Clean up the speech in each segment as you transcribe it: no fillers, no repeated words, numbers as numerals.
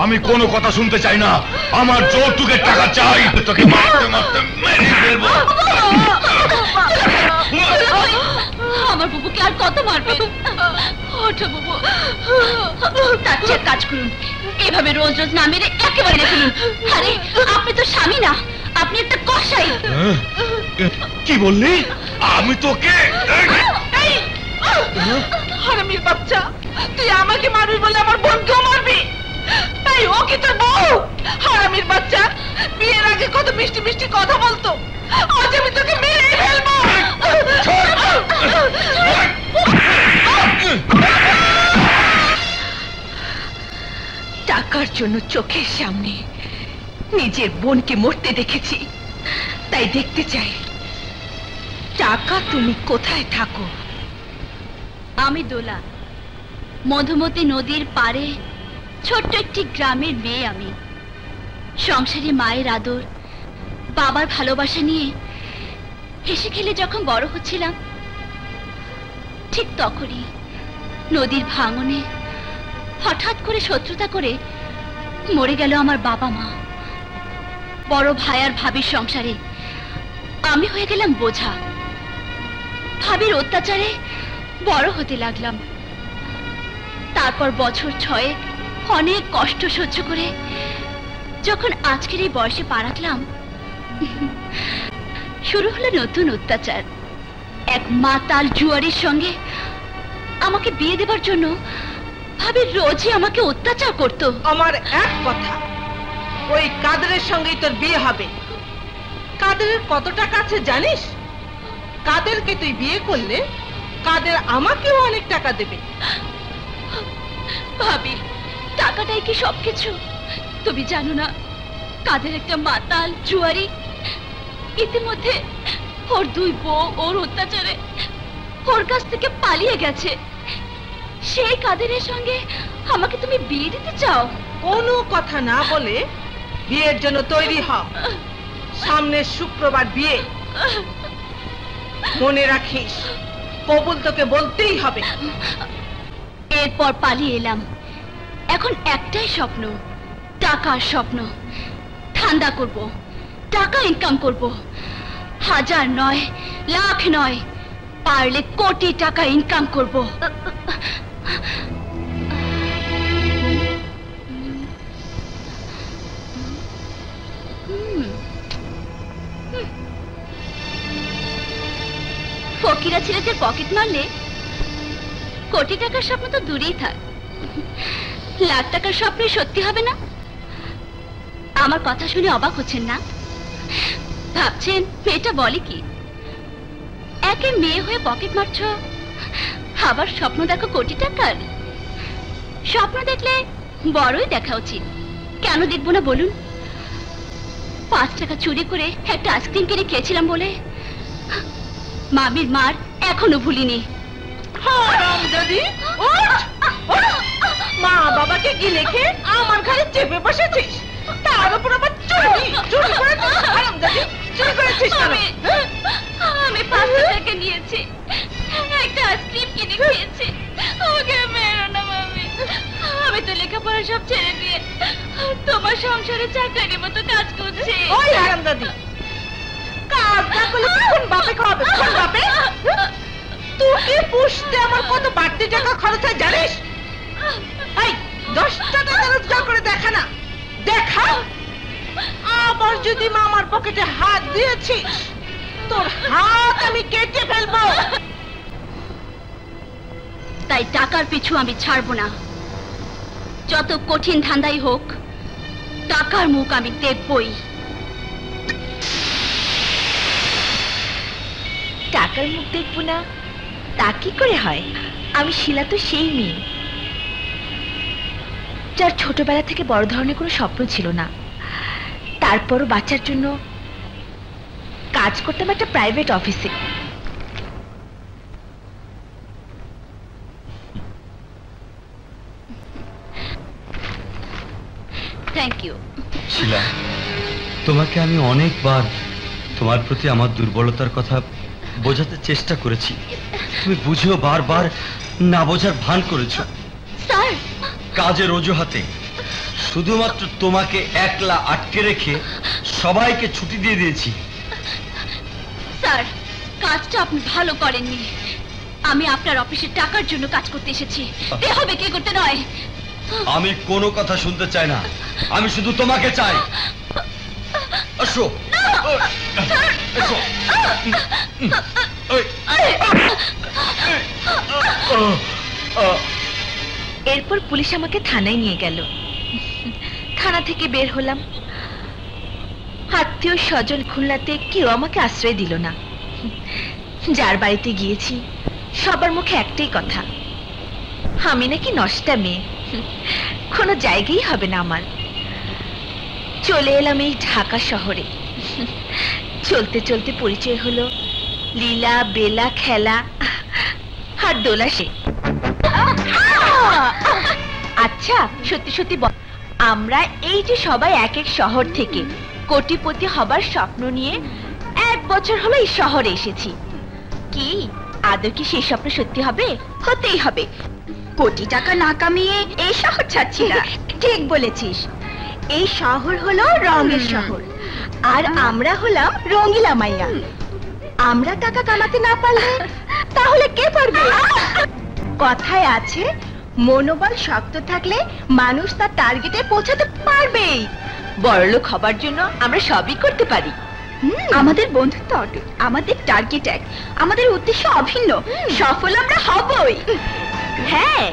আমি কোনো কথা শুনতে চাই না। আমার যৌতুকের টাকা চাই। তোকে মারতে মারতে মেরে ফেলবো। আমার বুবুকে আর কত মারবে? ওঠো বুবু। তার চেয়ে কাজ করুন, এভাবে রোজ রোজ না মেরে একেবারে রেখে দিন। আরে আপনি তো স্বামী না, আপনি একটা কসাই। কি বললি? আমি তোকে হারামির বাচ্চা, তুই আমাকে মারবি বলে আমার বোনকেও মারবি? তাই ও কি তোর বউ? হারামির বাচ্চা, বিয়ের আগে কত মিষ্টি মিষ্টি কথা বলতো, আজ আমি তোকে মেরেই ফেলবো। টাকার জন্য চোখের সামনে নিজের বোনকে মরতে দেখেছি, তাই দেখতে চাই টাকা তুমি কোথায় থাকো। আমি দোলা, মধুমতি নদীর পারে ছোট্ট একটি গ্রামের মেয়ে। আমি সংসারে মায়ের আদর, বাবার ভালোবাসা নিয়ে হেসে খেলে যখন বড় হচ্ছিলাম, ঠিক তখনই নদীর ভাঙনে হঠাৎ করে শত্রুতা করে মরে গেল আমার বাবা মা। বড় ভাই আর ভাবির সংসারে আমি হয়ে গেলাম বোঝা। ভাবির অত্যাচারে বড় হতে লাগলাম। তারপর বছর 6 অনেক কষ্ট সহ্য করে যখন আজকের এই বয়সে পা রাখলাম, শুরু হলো নতুন অত্যাচার। এক মাতাল জুয়ারির সঙ্গে আমাকে বিয়ে দেবার জন্য ভাবি রোজই আমাকে অত্যাচার করত। আমার এক কথা, ওই কাদেরের সঙ্গেই তোর বিয়ে হবে। কাদেরের কত টাকা আছে জানিস? কাদেরকে তুই বিয়ে করলে কাদের আমাকেও অনেক টাকা দেবে। ভাবি, টাকাটাই কি সবকিছু? তুমি জানো না, কাদের একটা মাতাল জুয়ারি। ইতিমধ্যে ওর 2 বউ ওর অত্যাচারে ওর কাছ থেকে পালিয়ে গেছে। সেই কাদেরের সঙ্গে আমাকে তুমি বিয়ে দিতে চাও? কোনো কথা না বলে বিয়ের জন্য তৈরি হ। সামনের শুক্রবার বিয়ে, মনে রাখিস কবুল তোকে বলতেই হবে। এরপর পালিয়ে এলাম। এখন একটাই স্বপ্ন, টাকার স্বপ্ন। ধান্দা করব, টাকা ইনকাম করব। 1000 নয়, লাখ নয়, পারলে কোটি টাকা ইনকাম করব। ফকিরা ছেলেদের পকেট মারলে কোটি টাকার স্বপ্ন তো দূরেই থাক, লাখ টাকার স্বপ্ন সত্যি হবে না? আমার কথা শুনে অবাক হচ্ছেন না? ভাবছেন মেয়েটা বলে কি? একে মেয়ে হয়ে পকেট মারছ, আবার স্বপ্ন দেখো কোটি টাকার। স্বপ্ন দেখলে বড়ই দেখা উচিত। কেন দেখবো না বলুন? 5 টাকা চুরি করে একটা আইসক্রিম কিনে খেয়েছিলাম বলে মামির মার এখনো ভুলিনি। মা বাবাকে কি লিখে আমার ঘরে চেপে বসেছিস, তার উপর আবার চুরি চুরি করেছিস। হারামজাদি, চুরি করেছিস কেন? আমি 5 টাকা নিয়েছি, একটা আইসক্রিম কিনে খেয়েছি। ওকে মেরো না মামি, আমি তো লেখাপড়া সব ছেড়ে দিয়ে তোমার সংসারে চাকরির মতো কাজ করছি। ওই হারামজাদি, কাজ না করলে কোন বাপে খাওয়াবে? কোন বাপে? তোকে পুষতে আমার কত বাড়তি টাকা খরচ হয় জানিস? এই 10 টাকা রোজগার করে দেখা না, দেখা। আবার যদি মামার পকেটে হাত দিয়েছিস, তোর হাত আমি কেটে ফেলবো। তাই টাকার পিছু আমি ছাড়বো না। যত কঠিন ধান্দাই হোক, টাকার মুখ আমি দেখবই। টাকার মুখ দেখবো না তা কি করে হয়? আমি শিলা তো সেই মেয়ে যার ছোটবেলা থেকে বড় ধরনের কোনো স্বপ্ন ছিল না। তারপরও বাচ্চার জন্য কাজ করতাম একটা প্রাইভেট অফিসে। Thank you. শিলা, তোমাকে আমি অনেকবার তোমার প্রতি আমার দুর্বলতার কথা বোঝাতে চেষ্টা করেছি, তুমি বুঝেও বারবার না বোঝার ভান করেছো। স্যার, কাজের অজুহাতে শুধুমাত্র তোমাকে একলা আটকে রেখে সবাইকে ছুটি দিয়ে দিয়েছি। স্যার, কাজটা আপনি ভালো করেননি। আমি আপনার অফিসের টাকার জন্য কাজ করতে এসেছি, দেহ বিক্রি করতে নয়। আমি কোনো কথা শুনতে চাই না, আমি শুধু তোমাকে চাই। আসো, এসো। এরপর পুলিশ আমাকে থানায় নিয়ে গেল। থানা থেকে বের হলাম। আত্মীয় স্বজন খুলনাতে কেউ আমাকে আশ্রয় দিল না। যার বাড়িতে গিয়েছি সবার মুখে একটাই কথা, আমি নাকি নষ্টা মেয়ে, কোনো জায়গাই হবে না আমার। চলে এলাম এই ঢাকা শহরে। চলতে চলতে পরিচয় হলো লীলা, বেলা, খেলা আর দোলা। সে আচ্ছা, সত্যি সত্যি বল, আমরা এই যে সবাই এক এক শহর থেকে কোটিপতি হবার স্বপ্ন নিয়ে 1 বছর হলো এই শহরে এসেছি। কি আদৌ কি সেই স্বপ্ন সত্যি হবে? হতেই হবে। কোটি টাকা না কামিয়ে এই শহর ছাড়ছি না। ঠিক বলেছিস, এই শহর হলো রঙের শহর, আর আমরা হলাম রঙিলা মাইয়া। আমরা টাকা কামাতে না পারলে তাহলে কে পারবে? কথায় আছে, মনোবল শক্ত থাকলে মানুষ তার টার্গেটে পৌঁছাতে পারবেই। বড়লোক হবার জন্য আমরা সবই করতে পারি। আমাদের বন্ধুত্ব অটুট, আমাদের টার্গেট এক, আমাদের উদ্দেশ্য অভিন্ন। সফল আমরা হবই। হ্যাঁ,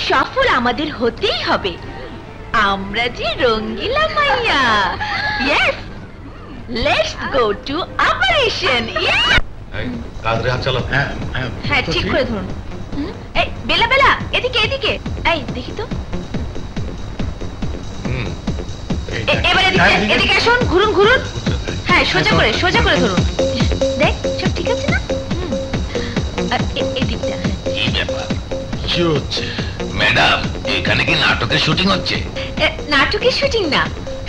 সফল আমাদের হতেই হবে। আমরা যে রঙ্গিলা মাইয়া। Yes, let's go to operation. কাজরে হাত চালাও। হ্যাঁ, ঠিক করে ধরুন। এই বেলা, বেলা, এদিকে এদিকে। এই দেখি তো। এবারে এদিকে আসুন, ঘুরুন ঘুরুন। হ্যাঁ, সোজা করে ধরুন। দেখ, সব ঠিক আছে না? এদিকটা। কি ব্যাপার, কি হচ্ছে? ম্যাডাম, এখানে কি নাটকের শুটিং হচ্ছে? নাটকের শুটিং না,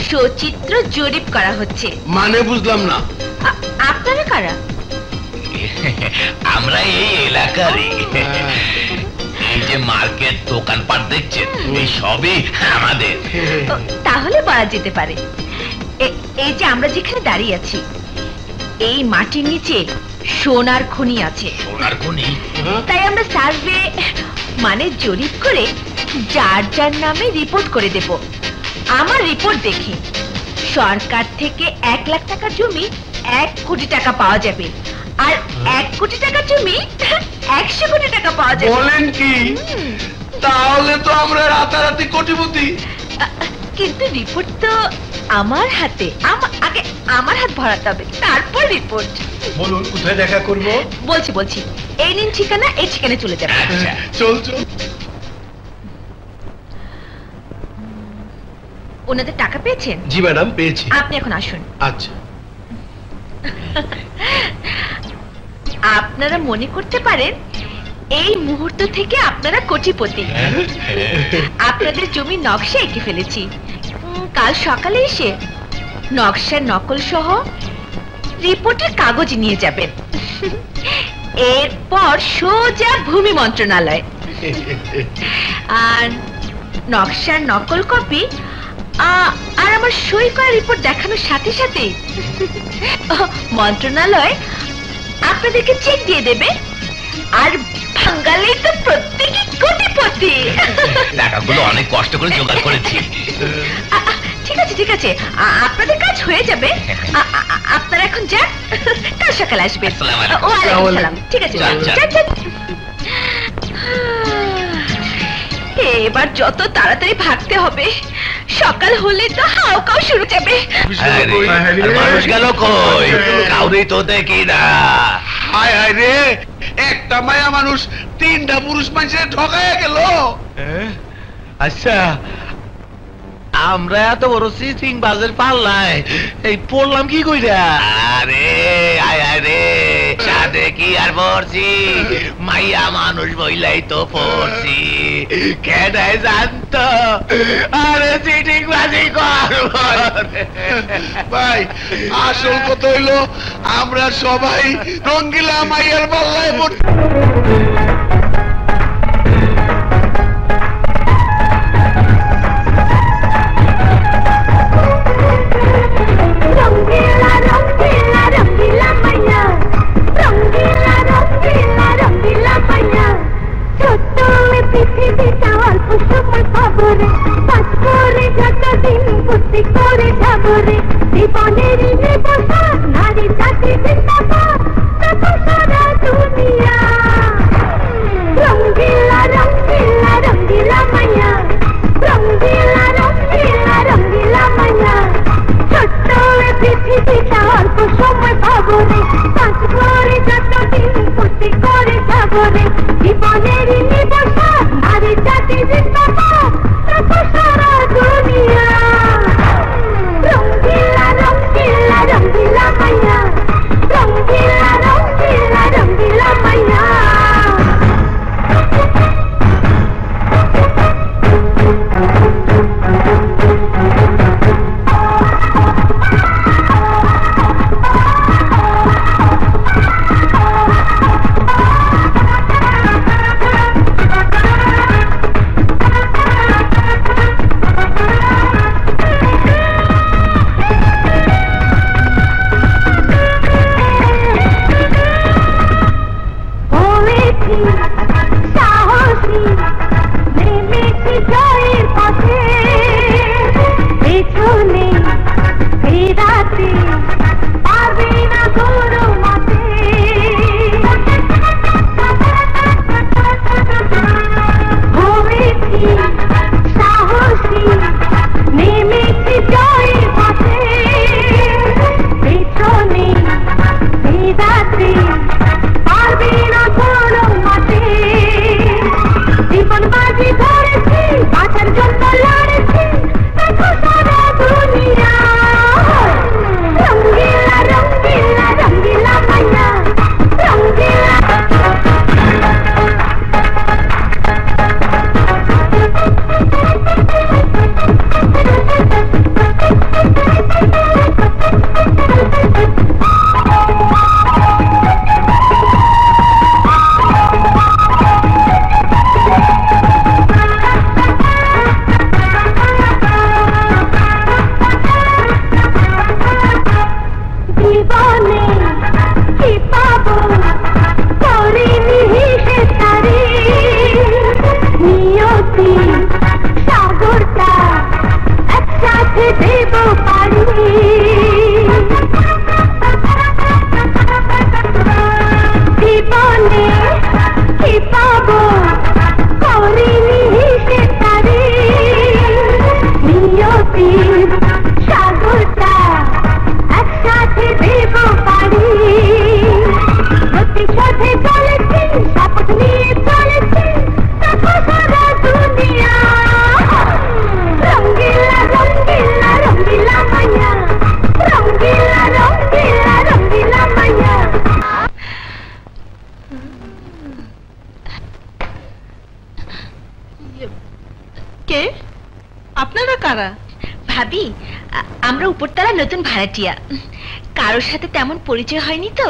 সচিত্র জরিপ করা হচ্ছে। মানে বুঝলাম না। আপনারা কারা? আমরা এই এলাকারই। এই যে মার্কেট, দোকানপাট দেখছেন, এই সবই আমাদের। তাহলে বলা যেতে পারে। এই যে আমরা যেখানে দাঁড়িয়ে আছি, এই মাটির নিচে সোনার খনি আছে। সোনার খনি? তাই আমরা সার্ভে মানে জরিপ করে যার যার নামে রিপোর্ট করে দেব। আমার রিপোর্ট দেখে সরকার থেকে 1 লাখ টাকার জমি 1 কোটি টাকা পাওয়া যাবে, আর 1 কোটি টাকার জমি 100 কোটি টাকা পাওয়া যাবে। বলেন কি? তাহলে তো আমরা রাতারাতি কোটিপতি। কিন্তু রিপোর্ট তো আমার হাতে। আগে আমার হাত ভরাতে হবে, তারপর রিপোর্ট। বলুন, কোথায় দেখা করব? বলছি, এই নিন ঠিকানা, এই ঠিকানায় চলে যাবে। চল। ওনাদের টাকা পেয়েছেন? জি ম্যাডাম, পেয়েছি। আপনি এখন আসুন। আচ্ছা। আপনারা মনে করতে পারেন এই মুহূর্ত থেকে আপনারা কোটিপতি। আপনাদের জমি নকশা এঁকে ফেলেছি। কাল সকালে এসে নকশার নকল সহ রিপোর্টের কাগজ নিয়ে যাবেন। এরপর সোজা ভূমি মন্ত্রণালয়, আর নকশার নকল কপি আর আমার সই করা রিপোর্ট দেখানোর সাথে সাথে মন্ত্রণালয় আপনাদেরকে চেক দিয়ে দেবে, আর বাঙালি তো প্রত্যেকই কোটিপতি। টাকাগুলো অনেক কষ্ট করে জোগাড় করেছি। ঠিক আছে, আপনাদের কাজ হয়ে যাবে। আপনারা এখন যান, কাল সকালে আসবেন। ওয়ালাইকুম আসসালাম। ঠিক আছে, এবার যত তাড়াতাড়ি ভাগতে হবে, সকাল হলে তো হাওকাও শুরু যাবে। মানুষ গেল কই? কাউরেই তো দেখি না। হায় হায় রে, একটা মায়া মানুষ 3টা পুরুষ মানুষের ঠকায় গেল। আচ্ছা, আমরা এত বড় সিং বাজের পাল্লায় এই পড়লাম কি কইরা? আরে আয় রে, সাথে কি আর পড়ছি, মাইয়া মানুষ বইলাই তো পড়ছি। কেনাই জানতো আরে সিটিং বাজি করব। ভাই, আসল কথা হইলো আমরা সবাই রঙ্গিলা মাইয়ার পাল্লায় পড়ছি। হাতে পারবি না কোনো মতে জীবন বাজি ধরেছি বাঁচার জন্য লড়েছি দেখো সারা দুনিয়া রঙ্গিলা রঙ্গিলা রঙ্গিলা মাইয়া রঙ্গিলা ভাবি আমরা উপরতলা নতুন ভাড়াটিয়া কারোর সাথে তেমন পরিচয় হয়নি তো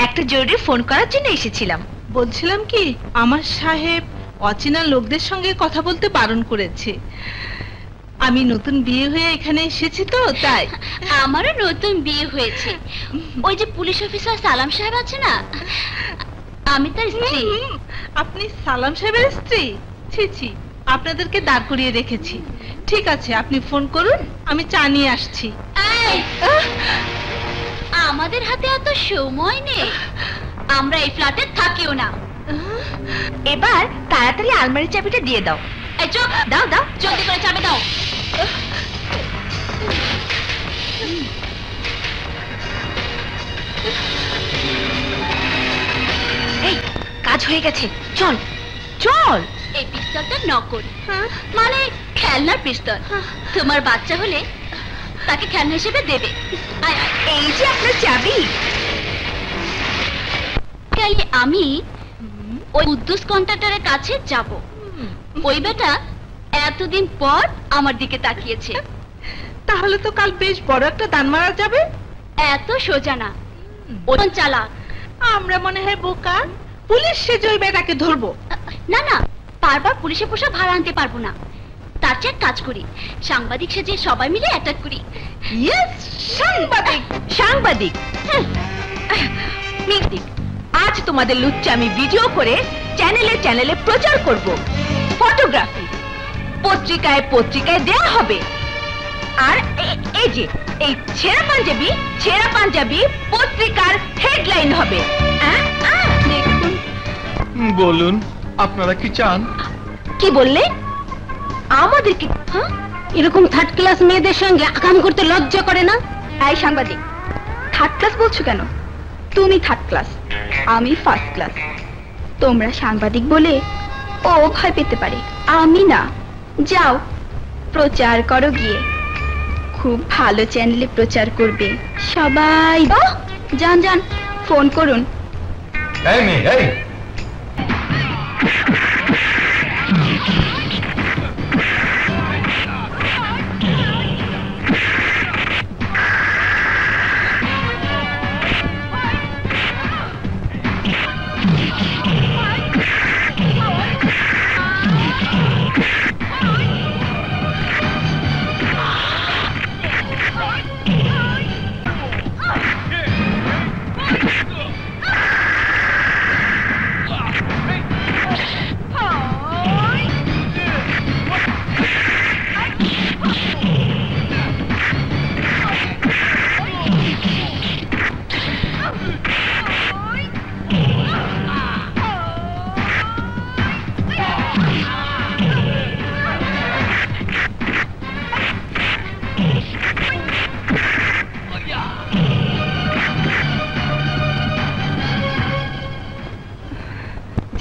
একটা জরুরি ফোন করার জন্য এসেছিলাম বলছিলাম কি আমার সাহেব অচেনা লোকদের সঙ্গে কথা বলতে বারণ করেছে আমি নতুন বিয়ে হয়ে এখানে এসেছি তো তাই আমারও নতুন বিয়ে হয়েছে ওই যে পুলিশ অফিসার সালাম সাহেব আছে না আমি তার স্ত্রী আপনি সালাম সাহেবের স্ত্রী ছি ছি আপনাদেরকে দাঁড় করিয়ে রেখেছি ঠিক আছে আপনি ফোন করুন আমি চা নিয়ে আসছি আমাদের হাতে এত সময় নেই আমরা এই ফ্ল্যাটে থাকিও না এবার তাড়াতাড়ি আলমারির চাবিটা দিয়ে দাও এই চুপ দাও দাও জলদি করে চাবি দাও এই কাজ হয়ে গেছে চল চল এই পিস্তলটা নকল মানে খেলনার পিস্তল তোমার বাচ্চা হলে তাকে খেলনা হিসেবে দেবে এই যে আপনার চাবি আমি ওই উদ্দুস কন্ট্রাক্টরের কাছে যাব ওই বেটা এতদিন পর আমার দিকে তাকিয়েছে তাহলে তো কাল বেশ বড় একটা দান মারা যাবে এত সোজা না ওই চালা আমরা মনে হয় বোকা পুলিশ সেজে ওই বেটাকে ধরবো না না বারবার পুলিশে পোশাক ভাড়া আনতে পারবো না তার চেয়ে কাজ করি সাংবাদিক সেজে সবাই মিলে অ্যাটাক করি ইয়েস সাংবাদিক সাংবাদিক মিথিক আজ তোমাদের লুচ্চা আমি ভিডিও করে চ্যানেলে চ্যানেলে প্রচার করব ফটোগ্রাফি পত্রিকায় পত্রিকায় দেওয়া হবে আর এই যে এই ছেঁড়া পাঞ্জাবি পত্রিকার হেডলাইন হবে দেখুন বলুন আপনারা কি চান কি বললে আমাদেরকে এরকম থার্ড ক্লাস মেয়েদের সঙ্গে আকাম করতে লজ্জা করে না এই সাংবাদিক থার্ড ক্লাস বলছো কেন তুমি থার্ড ক্লাস আমি ফার্স্ট ক্লাস তোমরা সাংবাদিক বলে ও ভয় পেতে পারে আমি না যাও প্রচার করো গিয়ে খুব ভালো চ্যানেলে প্রচার করবে সবাই যান যান ফোন করুন এই মেয়ে এই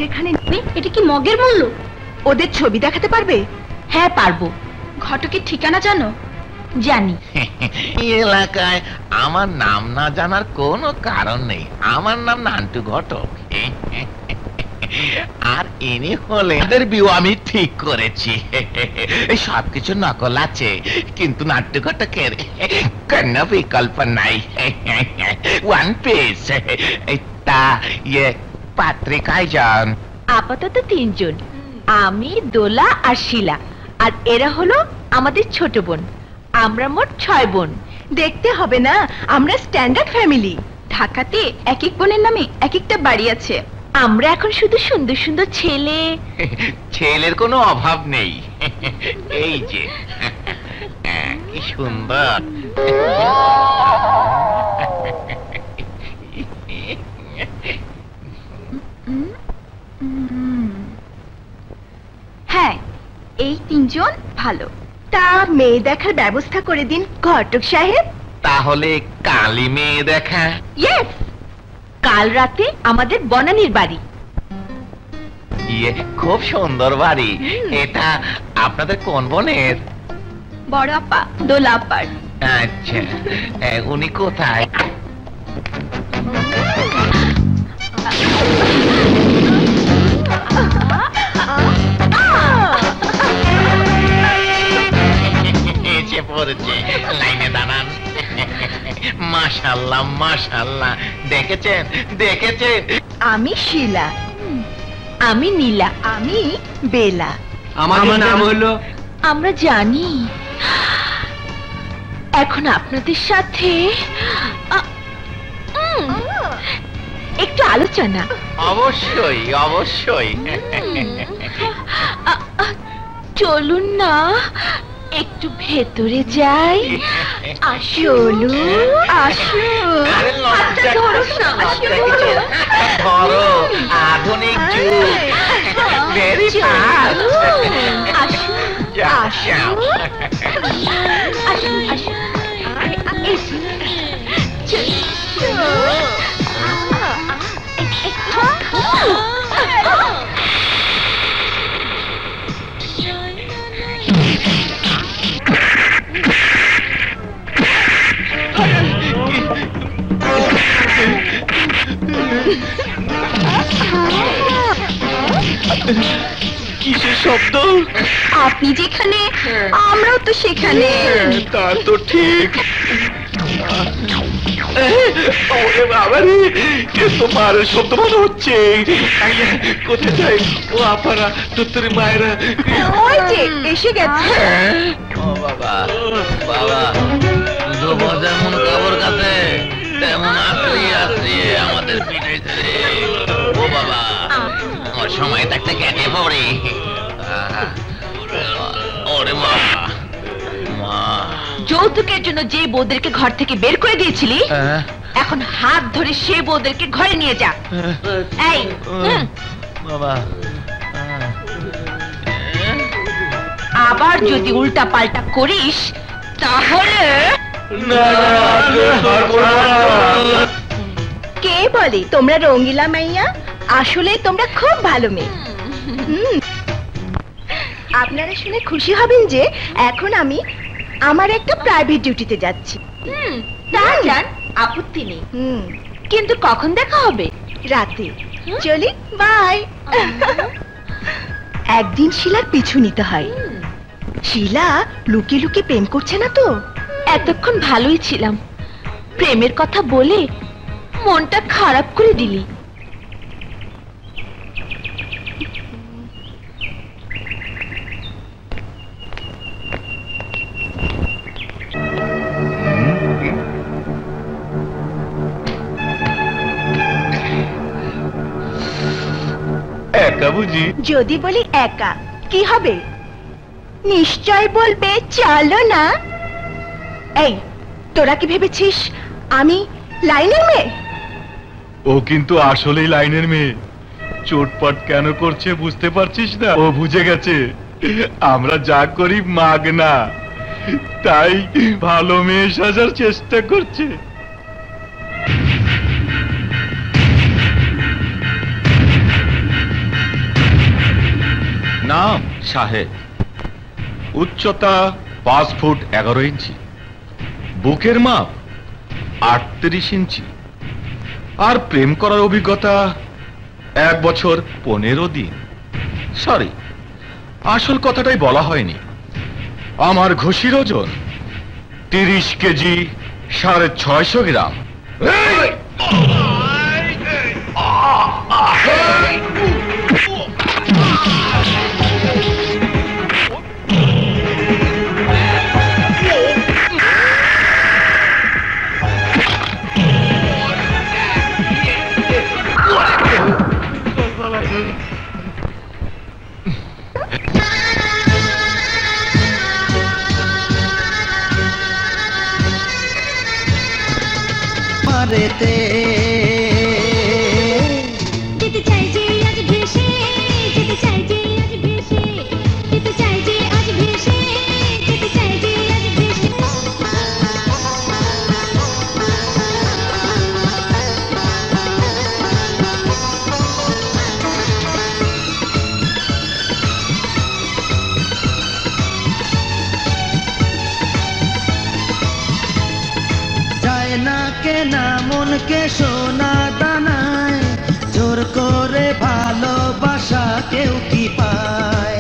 যেখানে এটা কি মগের মূল্য? ওদের ছবি দেখাতে পারবে? হ্যাঁ পারবো। ঘটকের ঠিকানা জানো? জানি। এই এলাকায় আমার নাম না জানার কোনো কারণ নেই। আমার নাম নান্টু ঘটক। আর ইনি হলে এদের বিয়ে আমি ঠিক করেছি। সবকিছু নকল আছে, কিন্তু নাট্য ঘটকের কোনো বিকল্প নাই। One piece. তা পাত্রিকায় যান। আপাতত 3 জন, আমি, দোলা আর শিলা। আর এরা হলো আমাদের ছোট বোন। আমরা মোট 6 বোন। দেখতে হবে না, আমরা স্ট্যান্ডার্ড ফ্যামিলি। ঢাকাতে এক এক বোনের নামে এক একটা বাড়ি আছে। আমরা এখন শুধু সুন্দর সুন্দর ছেলে। ছেলের কোনো অভাব নেই। এই যে কি সুন্দর। হ্যাঁ, এই 3 জন ভালো। তা মেয়ে দেখার ব্যবস্থা করে দিন ঘটক সাহেব। তাহলে কালী মেয়ে দেখা। ইয়েস, কাল রাতে আমাদের বনানীর বাড়ি। খুব সুন্দর বাড়ি। এটা আপনাদের কোন বোনের? বড় আপা, দোলা আপার। আচ্ছা, উনি কোথায়? এসে পড়েছে, লাইনে দাঁড়ান। মাশাআল্লাহ মাশাআল্লাহ। দেখেছেন দেখেছেন? আমি শিলা। আমি নীলা। আমি বেলা। আমার নাম হলো। আমরা জানি। এখন আপনাদের সাথে একটু আলোচনা। অবশ্যই অবশ্যই। চলুন না একটু ভেতরে যাই। চলুন, আসুন। আরে লজ্জা কিসের? ধরো, আধুনিক যুগ। Very fast. আসুন যাও, আসুন আসুন আসুন। কিসের শব্দ? আপনি যেখানে আমরাও তো সেখানে। তা তো ঠিক। ওরে বাবা রে, এ তো মারের শব্দ মনে হচ্ছে। কোথায় যাই? ও আপারা, তোর মায়েরা। ওই যে এসে গেছে। ও বাবা বাবা, শুধু যেমন কাপড় কাছে তেমন আসলি আসলি আমাদের পিঠেছে রে। ও বাবা, আমার সময় থাকতে কেটে পড়ে। ওরে মা মা। যৌতুকের জন্য যে বউদেরকে ঘর থেকে বের করে দিয়েছিলি, এখন হাত ধরে সে বউদেরকে ঘরে নিয়ে যা। এই বাবা, আবার যদি উল্টা পাল্টা করিস তাহলে। কে বলে তোমরা রঙ্গিলা মাইয়া? আসলে তোমরা খুব ভালো মেয়ে। আপনারা শুনে খুশি হবেন যে এখন আমি আমার একটা প্রাইভেট ডিউটিতে যাচ্ছি। তা যান, আপত্তি নেই। কিন্তু কখন দেখা হবে? রাতে। চলি, বাই। একদিন শিলার পিছু নিতে হয়। শিলা লুকিয়ে লুকিয়ে প্রেম করছে না তো? এতক্ষণ ভালোই ছিলাম, প্রেমের কথা বলে মনটা খারাপ করে দিলি। একা বুঝি? যদি বলি একা কি হবে? নিশ্চয় বলবে চলো না। এই তোরা কি ভেবেছিস আমি লাইনের মেয়ে? ও কিন্তু আসলেই লাইনের মেয়ে। চোটপাট কেন করছে বুঝতে পারছিস না? ও বুঝে গেছে আমরা যা করি মাগনা, তাই ভালো মেয়ে সাজার চেষ্টা করছে। নাম সাহেব, উচ্চতা 5 ফুট 11 ইঞ্চি, বুকের মাপ 38 ইঞ্চি, আর প্রেম করার অভিজ্ঞতা 1 বছর 15 দিন। সরি, আসল কথাটাই বলা হয়নি। আমার ঘুষির ওজন 30 কেজি 650 গ্রাম। মারেতে যেতে চাই যে আজ ভেসে, যেতে চাই যে আজ ভেসে, যেতে চাই যে আজ ভেসে, যেতে চাই যে আজ ভেসে। যায় না কেনা মনকে সোনা দানায়, জোর করে ভালোবাসা কেউ কি পায়?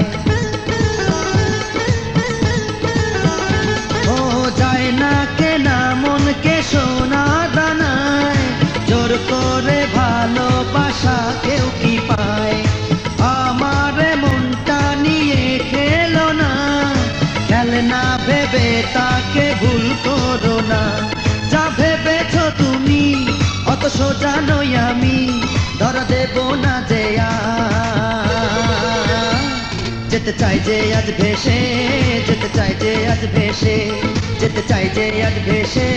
ও যায় না কেনা মনকে সোনা দানায়, জোর করে ভালোবাসা কেউ কি পায়? আমার মনটা নিয়ে খেলো না, খেলনা ভেবে তাকে ভুল করো না। যা ভেবেছ তুমি অত সোজা নই আমি, ধরা দেব না যে যেতে চাই যে আজ ভেসে, যেতে চাই যে আজ ভেসে, যেতে চাই যে আজ ভেসে,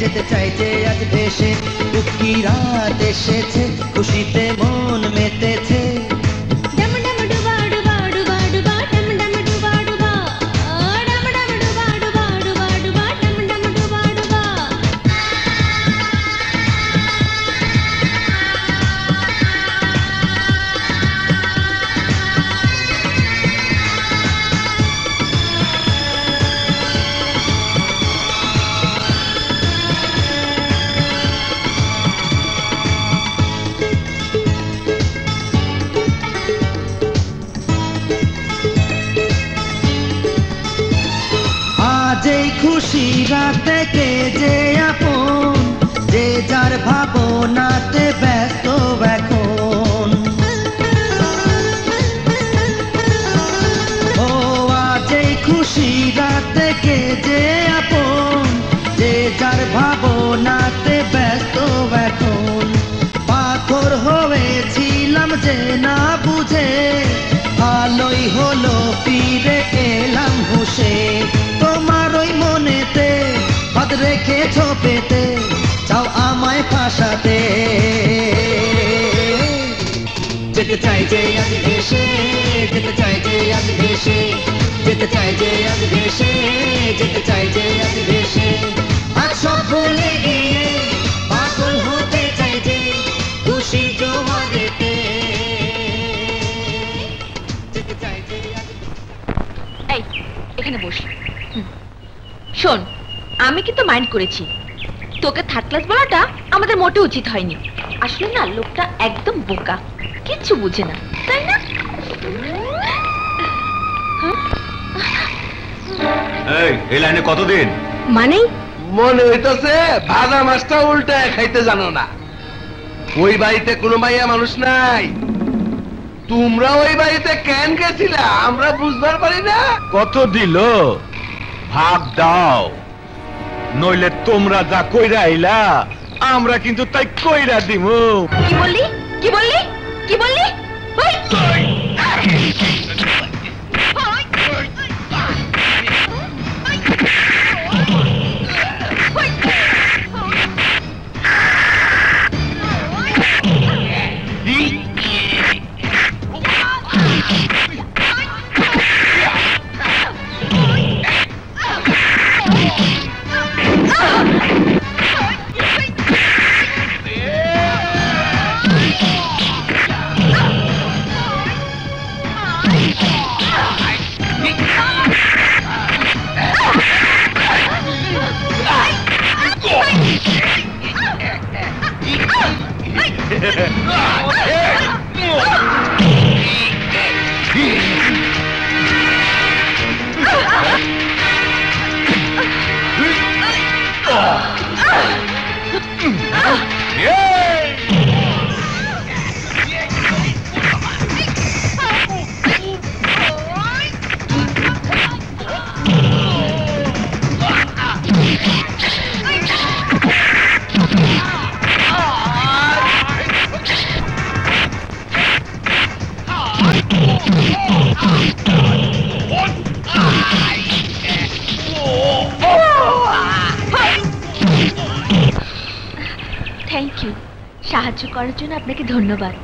যেতে চাই যে আজ ভেসে। দুঃখী রাত এসেছে, খুশিতে মন মেতেছে। যেই খুশি রাতে কে যে আপন, যে যার ভাবনাতে ব্যস্ত এখন। ও আজ এই খুশি রাতে কে যে আপন, যে যার ভাবনাতে ব্যস্ত এখন। পাথর হয়েছিলাম যে না বুঝে, ভালোই হলো ফিরে এলাম হুঁশে। তোমার ওই মনেতে হাত রেখেছ পেতে, চাও আমায় ফাঁসাতে। যেতে চাই যে আজ ভেসে, যেতে চাই যে আজ ভেসে, যেতে চাই যে আজ ভেসে, যেতে চাই যে আজ ভেসে। আজ সব ভুলে গিয়ে পাগল হতে চাই যে খুশি জোয়ারেতে। যেতে চাই যে আজ। এই এখানে বস। শোন, আমি কিন্তু মাইন্ড করেছি, তোকে থার্ড ক্লাস বলাটা আমাদের মোটে উচিত হয়নি। আসলে না, লোকটা একদম বোকা, কিচ্ছু বুঝে না, তাই না? এই লাইনে কতদিন? মানে মনে হইতেছে ভাজা মাছটা উল্টে খাইতে জানো না। ওই বাড়িতে কোনো মাইয়া মানুষ নাই। তোমরা ওই বাড়িতে কেন গেছিলা আমরা বুঝবার পারি না। কত দিল? ভাগ দাও, নইলে তোমরা যা কইরা আইলা আমরা কিন্তু তাই কইরা দিমু। কি বললি? কি বললি? কি বললি? থ্যাংক ইউ, সাহায্য করার জন্য আপনাকে ধন্যবাদ।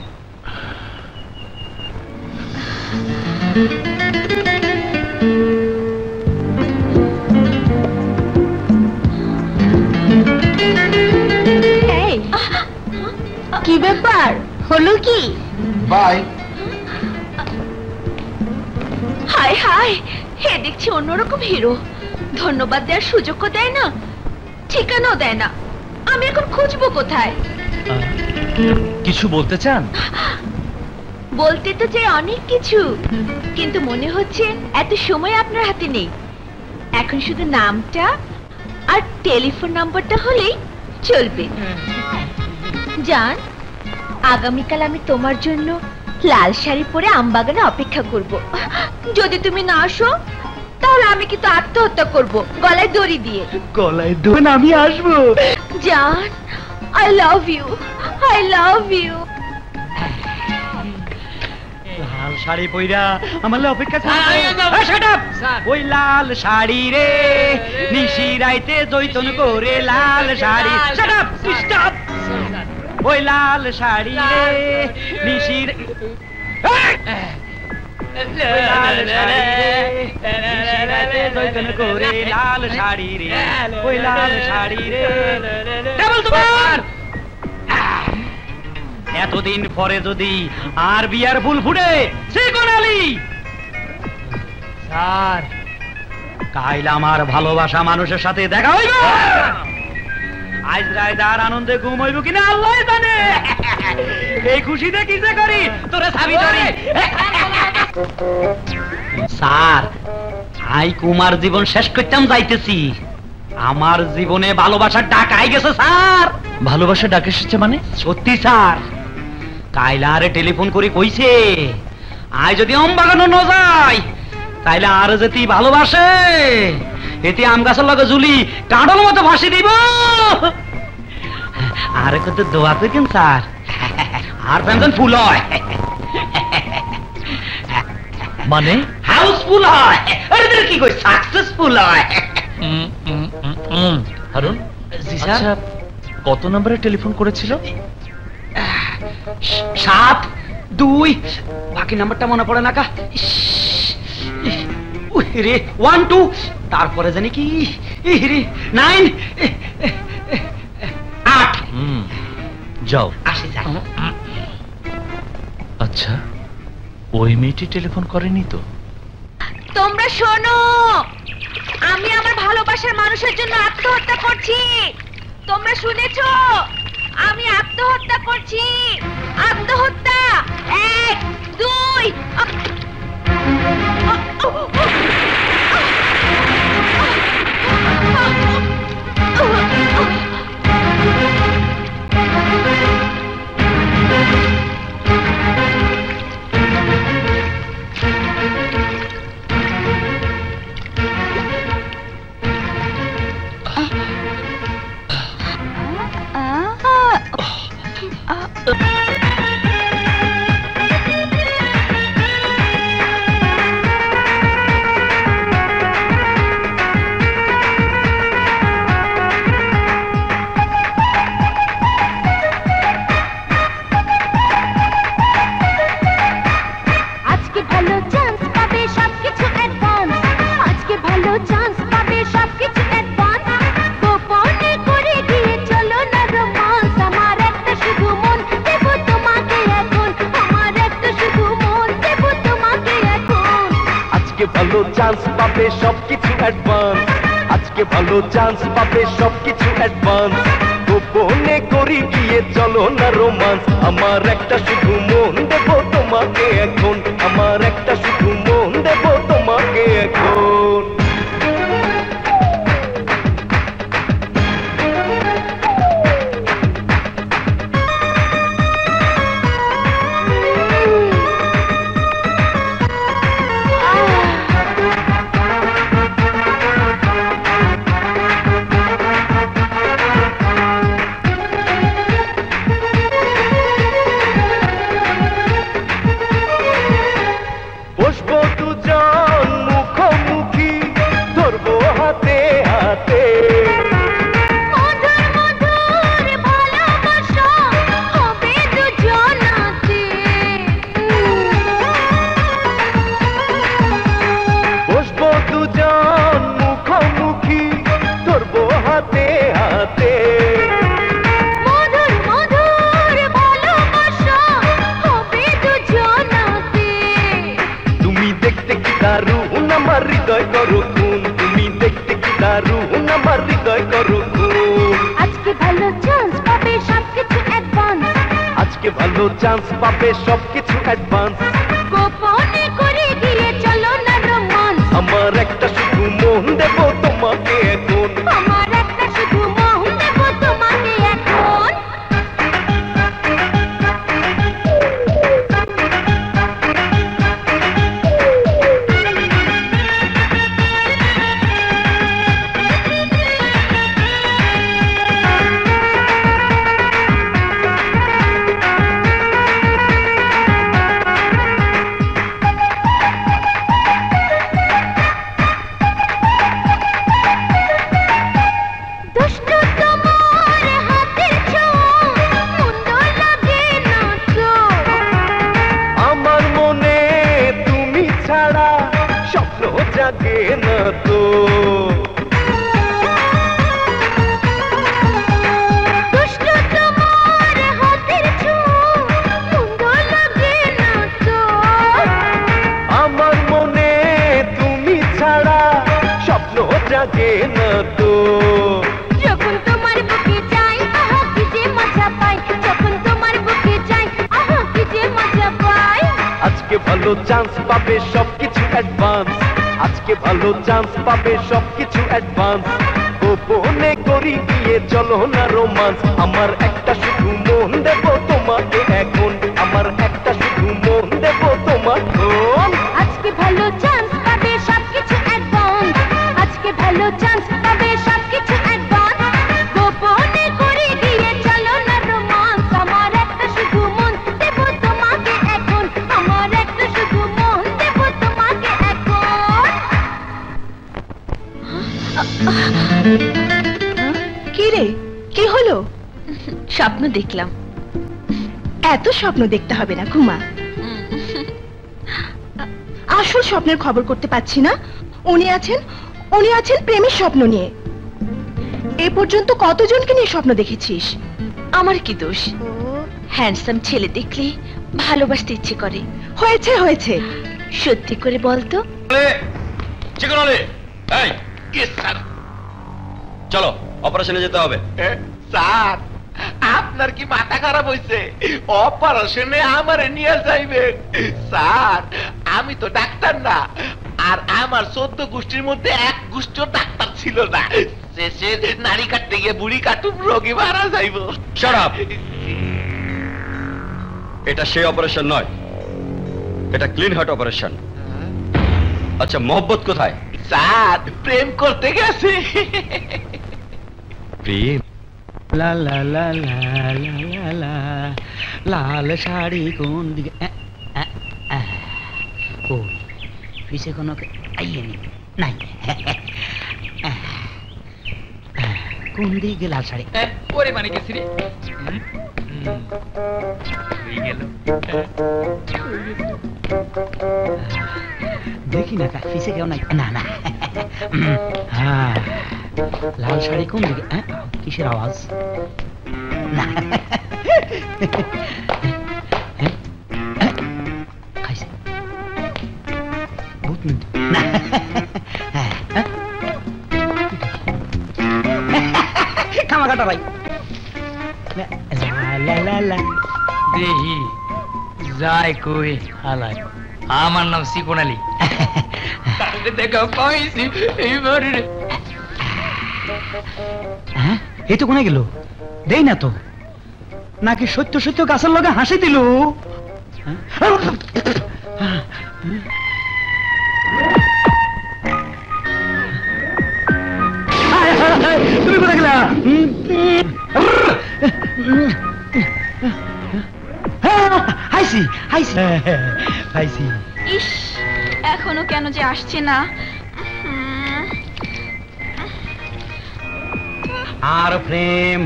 কি ব্যাপার হলো কি? বাই। হায় হায়, হে দেখছি অন্যরকম হিরো। ধন্যবাদ দেওয়ার সুযোগও দেয় না, ঠিকানাও দেয় না। আমি এখন খুঁজবো কোথায়? কিছু বলতে চান? বলতে তো চাই অনেক কিছু, কিন্তু মনে হচ্ছে এত সময় আপনার হাতে নেই। এখন শুধু নামটা আর টেলিফোন নাম্বারটা হলেই চলবে। জান, আগামীকাল আমি তোমার জন্য লাল শাড়ি পরে আমবাগানে অপেক্ষা করব। যদি তুমি না আসো তাহলে আমি কিন্তু আত্মহত্যা করব গলায় দড়ি দিয়ে। গলায় দড়ি? আমি আসবো। জান, I love you, I love you. লাল শাড়ি পইরা আমার অপেক্ষা ওই লাল শাড়ি রে নিশি রাইতে জৈতন করে লাল শাড়ি। ওই লাল শাড়ি রে নিশির করে লাল শাড়ি রে, ওই লাল শাড়ি রে। এতদিন পরে যদি আর বিয়ার ফুল ফুটে সে কোনালি স্যার, কাইল আমার ভালোবাসা মানুষের সাথে দেখা হইব। আজ রাত আর আনন্দে ঘুম হইব কিনা আল্লাহ জানে। এই খুশিতে কি যে করি তোরে ছাবি ধরি। স্যার, আই কুমার জীবন শেষ করতাম যাইতেছি। আমার জীবনে ভালোবাসার ডাক আই গেছে স্যার। ভালোবাসার ডাক এসেছে মানে? সত্যি স্যার, কাইলা আরে টেলিফোন করে কইছে আই যদি আমবাগানো ন যাই তাইলে আর যেতে ভালোবাসে এতে আম গাছের লগে ঝুলি কাঁডল মতো ভাসি দিব। আরে কত দোয়া করছেন স্যার, আর পেনশন ফুল হয় মানে হাউসফুল হয়। আরে কি কই সাকসেসফুল হয়। হারুন, জি স্যার। কত নম্বরে টেলিফোন করেছিল? 7-2, বাকি নাম্বারটা মনে পড়ে না কা। রে 1-2, তারপরে জানি কি 9 8। যাও। আসি স্যার। আচ্ছা, ওই মেয়েটি টেলিফোন করেনি তো? তোমরা শোনো, আমি আমার ভালোবাসার মানুষের জন্য আত্মহত্যা করছি। তোমরা শুনেছো? আমি আত্মহত্যা করছি। আত্মহত্যা। 1, 2 ভালো চান্স পাবে সবকিছু অ্যাডভান্স, আজকে ভালো চান্স পাবে সবকিছু অ্যাডভান্স। গোপনে করি গিয়ে চলো না রোমান্স আমার একটা শুধু মন দেব তোমাকে এখন আমার একটা শুধু মন দেব তোমাকে এখন চান্স পাবে সবকিছু অ্যাডভান্স গোপনে করে দিয়ে চলো না রোমান্স আমার একটা শুধু মন দেব তোমাকে এখন আমার একটা শুধু মন দেব তোমাকে এখন চান্স পাবে সবকিছু অ্যাডভান্স আজকে ভালো চান্স পাবে সবকিছু অ্যাডভান্স গোপনে করি গিয়ে চলো না রোমান্স আমার একটা শুধু মন দেব তোমাকে এখন আমার একটা শুধু মন দেব তোমাকে আজকে ভালো চান্স পাবে সবকিছু অ্যাডভান্স আজকে ভালো চান্স পাবে সবকিছু অ্যাডভান্স গোপনে করে দিয়ে চলো না রোমান্স আমার একটা শুধু মন দেব তোমাকে এখন আমার একটা শুধু মন দেব তোমাকে এখন কি রে কি হলো স্বপ্ন দেখলাম এত স্বপ্ন দেখতে হবে না ঘুমা আসল স্বপ্নের খবর করতে পাচ্ছি না উনি আছেন প্রেমের স্বপ্ন নিয়ে এ পর্যন্ত কতজনকে নিয়ে স্বপ্ন দেখেছিস আমার কি দোষ হ্যান্ডসাম ছেলে দেখলে ভালোবাসতে ইচ্ছে করে হয়েছে হয়েছে সত্যি করে বলতো চলো অপারেশনে যেতে হবে স্যার আপনার কি মাথা খারাপ হয়েছে অপারেশনে আমারে নিয়ে যাইবেন স্যার আমি তো ডাক্তার না আর আমার 14 গোষ্ঠীর মধ্যে এক গোষ্ঠীর ডাক্তার ছিল না শেষে নারী কাটতে গিয়ে বুড়ি কাটুম রোগী মারা যাইব শাট আপ এটা সেই অপারেশন নয় এটা ক্লিন হার্ট অপারেশন আচ্ছা মোহব্বত কোথায় স্যার প্রেম করতে গেছে প্রেম লা লা লা লা লা লা লাল শাড়ি কোন দিকে ও পিছে কোনো আইয়েনি নাই কোন দিকে লাল শাড়ি ওরে মানে গেছি রে দেখি না পিছে কেউ নাই না না হ্যাঁ লাল শাড়ি কোন দিকে কিসের আওয়াজ না খাইছে ভূত না খামা কাটা ভাই দেহি যায় কই হালাই আমার নাম সিকোন আলী দেখা পাইছি এইবার এই তো কোনে গেল দেই না তো নাকি সত্য সত্য গাছের লগে হাসি দিল তুমি কোথায় গেলা হাইসি হাইসি হাইসি ইস এখনো কেন যে আসছে না আর প্রেম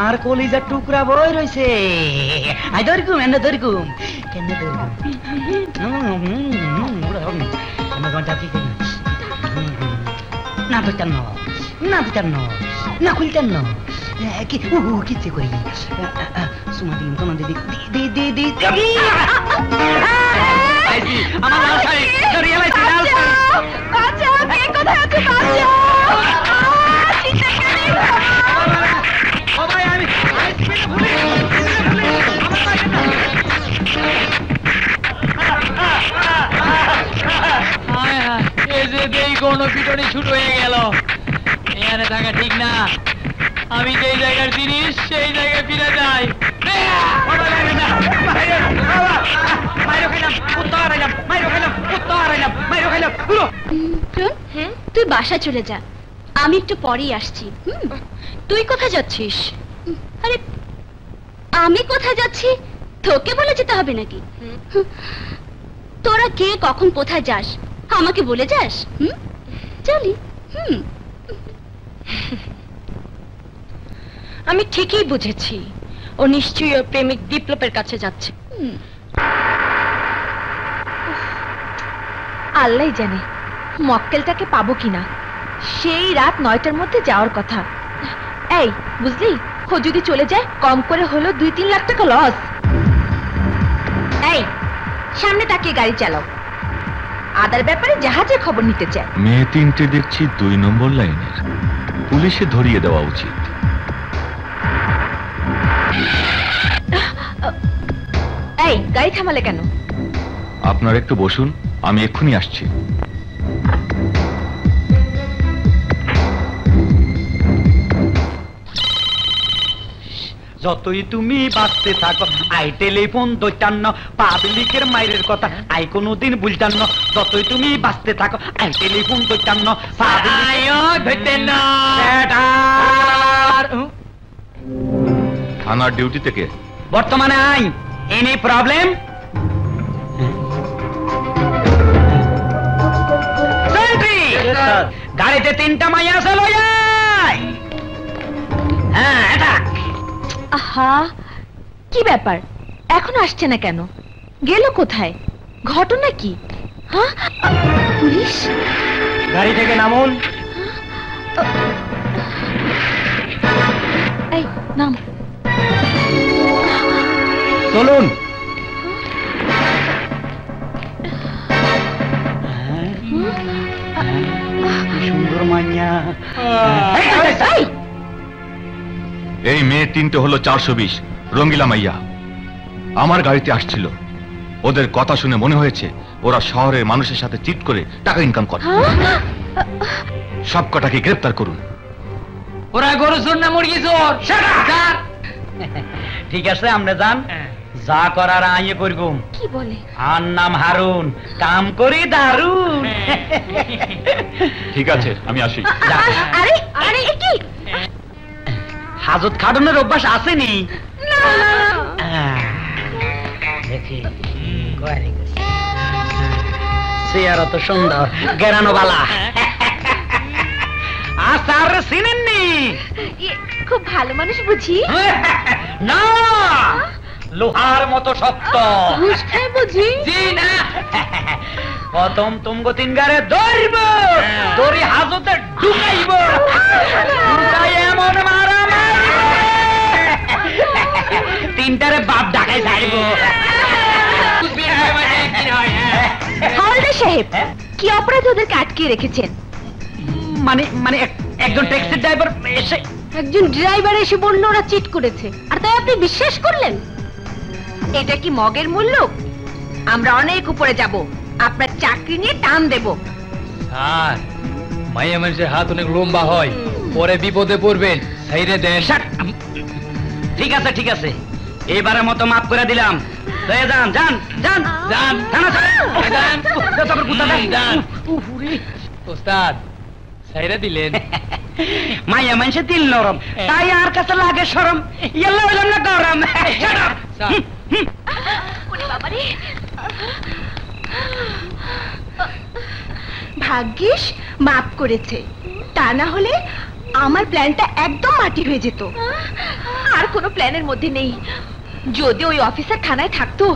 আর কলিজার টুকরা বই রয়েছে আই ধরকুম এনে ধরকুম কেন ধরকুম না ধরতাম না ধরতাম না খুলতাম না কি কিচ্ছে করি সুমা দিন তোমার দিদি দি দি দি আমার লাল শাড়ি ধরিয়ে লাইছি লাল শাড়ি বাঁচাও কে কোথায় আছে বাঁচাও সবাই আমি এই যে দেই কোনো পিটনি ছুট হয়ে গেল এখানে থাকা ঠিক না আমি যেই জায়গার জিনিস সেই জায়গায় ফিরে যাই তুই বাসা চলে যা আমি একটু পরেই আসছি তুই কোথায় যাচ্ছিস আরে আমি কোথায় যাচ্ছি তোকে বলে যেতে হবে নাকি তোরা কে কখন কোথায় যাস আমাকে বলে যাস চলি আমি ঠিকই বুঝেছি ও নিশ্চয়ই ওর প্রেমিক বিপ্লবের কাছে যাচ্ছে আল্লাহ জানে মক্কেলটাকে পাবো কিনা সেই রাত 9টার মধ্যে যাওয়ার কথা এই বুঝলি ও যদি চলে যায় কম করে হলো 2-3 লাখ টাকা লস এই সামনে তাকিয়ে গাড়ি চালাও আদার ব্যাপারে জাহাজে খবর নিতে চায় মেয়ে তিনটে দেখছি 2 নম্বর লাইনের পুলিশে ধরিয়ে দেওয়া উচিত এই গাড়ি থামালে কেন আপনার একটু বসুন আমি এক্ষুনি আসছি যতই তুমি বাঁচতে থাকো আই টেলিফোন দৈতান্ন পাবলিকের মাইরের কথা আই কোনোদিন বুঝতাম না যতই তুমি বাঁচতে থাকো আই টেলিফোন দৈতান্ন থানার ডিউটি থেকে বর্তমানে আই এনি প্রবলেম গাড়িতে 3টা মাইয়া আছে লইয়াই হ্যাঁ এটা আহা কি ব্যাপার এখন আসছে না কেন গেল কোথায় ঘটনা কি হ্যাঁ পুলিশ গাড়ি থেকে নামুন এই নাম চলুন সুন্দর মাইয়া এই মেয়ে তিনটে হলো 420 রঙ্গিলা মাইয়া আমার গাড়িতে আসছিল ওদের কথা শুনে মনে হয়েছে ওরা শহরের মানুষের সাথে চিট করে টাকা ইনকাম করে সব কটাকে গ্রেফতার করুন ওরা গরু চোর না মুরগি চোর ঠিক আছে আমরা যান যা করার আইয়ে করবো কি বলে আর নাম হারুন কাম করি দারুন ঠিক আছে আমি আসি আরে আরে কি হাজত খাটনের অভ্যাস আসেনি দেখি সে আর অত সুন্দর গেরানো বালা আসার চিনেননি খুব ভালো মানুষ বুঝি না লোহার মতো শক্ত ঘুষ খায় বুঝি জি না প্রথম তুমগো তিনগারে ধরব দড়ি হাজতে ঢুকাইব ঢুকাই এমন মারা তিনটারে বাপ ঢাকায় ছাড়ব হাওলদার সাহেব কি অপরাধ ওদেরকে আটকে রেখেছেন মানে একজন ট্যাক্সি ড্রাইভার এসে একজন ড্রাইভার এসে বলল ওরা চিট করেছে, আর তাই আপনি বিশ্বাস করলেন? এটা কি মগের মূল্য? আমরা অনেক উপরে যাব, আপনার চাকরি নিয়ে টান দেব। স্যার, মাইয়া মানুষের হাত অনেক লম্বা হয়, পরে বিপদে পড়বেন, সাইরে দেন। ঠিক আছে ঠিক আছে, এবারের মতো মাফ করে দিলাম। যান যান যান যান থানা যান। ওস্তাদ সাইরে দিলেন। মাইয়া মানুষের দিল নরম, তাই আর কাছে লাগে শরম। ইয়াল্লা হইলাম না গরম। বাবারে, ভাগ্যিস মাফ করেছে, তা না হলে আমার প্ল্যানটা একদম মাটি হয়ে যেত। আর কোনো প্ল্যানের মধ্যে নেই। যদি ওই অফিসার থানায় থাকতো